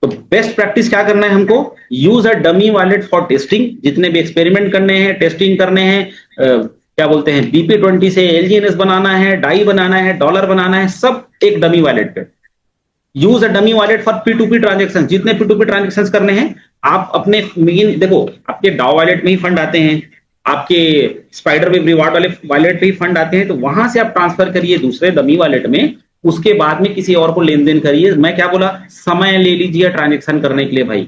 तो बेस्ट प्रैक्टिस क्या करना है हमको, use a dummy wallet for testing. जितने भी एक्सपेरिमेंट करने हैं, टेस्टिंग करने हैं, क्या बोलते हैं, BP20 से एलजीएनएस बनाना है, डाई बनाना है, डॉलर बनाना है, सब एक डमी वॉलेट पे। Use a dummy wallet for P2P transaction. जितने P2P ट्रांजेक्शन करने हैं, आप अपने मेन, देखो आपके डाओ वॉलेट में ही फंड आते हैं, आपके स्पाइडर वेब रिवार्ड वाले वॉलेट पे ही फंड आते हैं, तो वहां से आप ट्रांसफर करिए दूसरे डमी वॉलेट में, उसके बाद में किसी और को लेन देन करिए। मैं क्या बोला, समय ले लीजिए ट्रांजेक्शन करने के लिए भाई।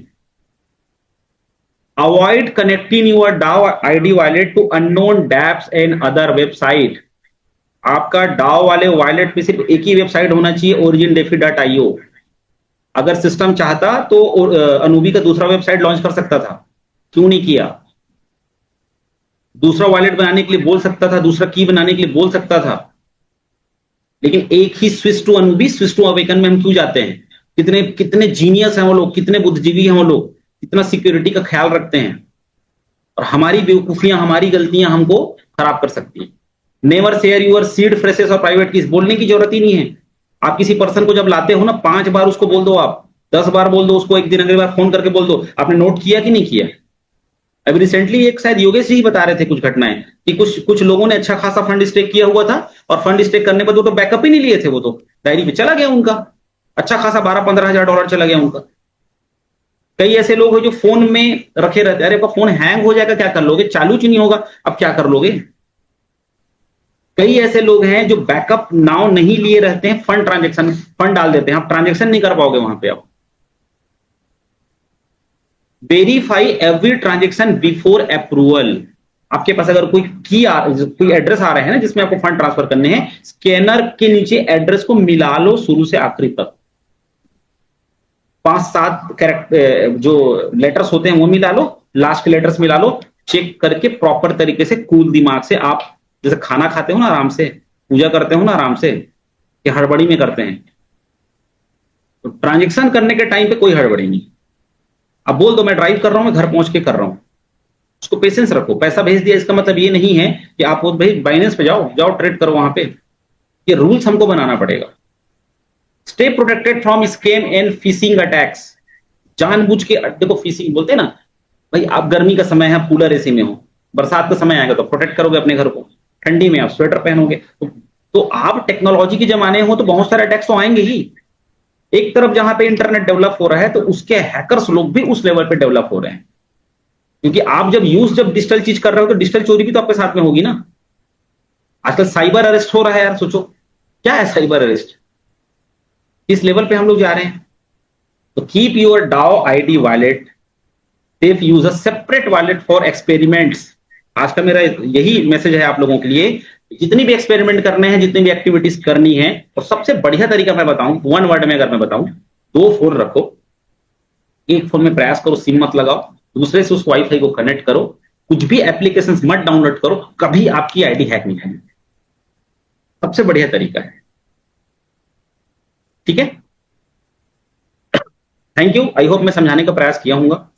Avoid connecting your DAO ID wallet to unknown dapps and other website. आपका डाओ वाले वॉलेट में सिर्फ एक ही वेबसाइट होना चाहिए, origindefi.io। अगर सिस्टम चाहता तो अनूबी का दूसरा वेबसाइट लॉन्च कर सकता था, क्यों नहीं किया। दूसरा वॉलेट बनाने के लिए बोल सकता था, दूसरा की बनाने के लिए बोल सकता था, लेकिन एक ही स्विच टू अनूबी, स्विच टू अवेकन में हम क्यों जाते हैं। कितने कितने जीनियस हैं वो लोग, कितने बुद्धिजीवी हैं वो लोग, कितना सिक्योरिटी का ख्याल रखते हैं। और हमारी बेवकूफियां, हमारी गलतियां हमको खराब कर सकती हैं। नेवर शेयर यूर सीड फ्रेशेस और प्राइवेट कीज। बोलने की जरूरत ही नहीं है। आप किसी पर्सन को जब लाते हो ना, 5 बार उसको बोल दो, आप 10 बार बोल दो उसको, एक दिन अगली बार फोन करके बोल दो, आपने नोट किया कि नहीं किया। अभी रिसेंटली एक शायद योगेश जी बता रहे थे कुछ घटनाएं, कि कुछ लोगों ने अच्छा खासा फंड स्टेक किया हुआ था, और फंड स्टेक करने पर तो बैकअप ही नहीं लिए थे, वो तो डायरी पे चला गया उनका, अच्छा खासा $12-15 चला गया उनका। कई ऐसे लोग हैं जो फोन में रखे रहते हैं, अरे आपका फोन हैंग हो जाएगा, क्या कर लोगे, चालू ही नहीं होगा, अब क्या कर लोगे। कई ऐसे लोग हैं जो बैकअप नाउ नहीं लिए रहते हैं, फंड ट्रांजेक्शन, फंड डाल देते हैं, आप ट्रांजेक्शन नहीं कर पाओगे वहां पे। आप verify every transaction before approval. आपके पास अगर कोई एड्रेस आ रहे हैं ना जिसमें आपको फंड ट्रांसफर करने हैं, स्कैनर के नीचे एड्रेस को मिला लो शुरू से आखिरी तक। 5-7 कैरेक्टर जो लेटर्स होते हैं वो मिला लो, लास्ट के लेटर्स मिला लो, चेक करके प्रॉपर तरीके से कूल दिमाग से, आप जैसे खाना खाते हो ना आराम से, पूजा करते हो ना आराम से, कि हड़बड़ी में करते हैं। तो ट्रांजेक्शन करने के टाइम पे कोई हड़बड़ी नहीं। अब बोल दो मैं ड्राइव कर रहा हूं, मैं घर पहुंच के कर रहा हूं, उसको पेशेंस रखो। पैसा भेज दिया इसका मतलब ये नहीं है कि आप भाई बाइनेंस पे जाओ ट्रेड करो वहां पे। ये रूल्स हमको बनाना पड़ेगा। Stay protected from scam and phishing attacks. जानबूझ के, देखो फिशिंग बोलते हैं ना भाई, आप गर्मी का समय है, आप कूलर एसी में हो, बरसात का समय आएगा तो प्रोटेक्ट करोगे अपने घर को, ठंडी में आप स्वेटर पहनोगे। तो आप टेक्नोलॉजी के जमाने हो तो बहुत सारे अटैक्स तो आएंगे ही। एक तरफ जहां पे इंटरनेट डेवलप हो रहा है, तो उसके हैकर्स लोग भी उस लेवल पे डेवलप हो रहे हैं, क्योंकि आप जब डिजिटल चीज कर रहे हो तो डिजिटल चोरी भी तो आपके साथ में होगी ना। आजकल साइबर अरेस्ट हो रहा है यार, सोचो क्या है साइबर अरेस्ट, किस लेवल पे हम लोग जा रहे हैं। तो keep your DAO ID wallet safe, use a separate wallet for experiments. आज का मेरा यही मैसेज है आप लोगों के लिए। जितनी भी एक्सपेरिमेंट करने हैं, जितनी भी एक्टिविटीज करनी है, और सबसे बढ़िया तरीका मैं बताऊं, 1 वर्ड में अगर मैं बताऊं, 2 फोन रखो। एक फोन में प्रयास करो सिम मत लगाओ, दूसरे से उस वाईफाई को कनेक्ट करो, कुछ भी एप्लीकेशंस मत डाउनलोड करो, कभी आपकी आईडी हैक नहीं होगी। सबसे बढ़िया तरीका है। ठीक है, थैंक यू। आई होप मैं समझाने का प्रयास किया हूंगा।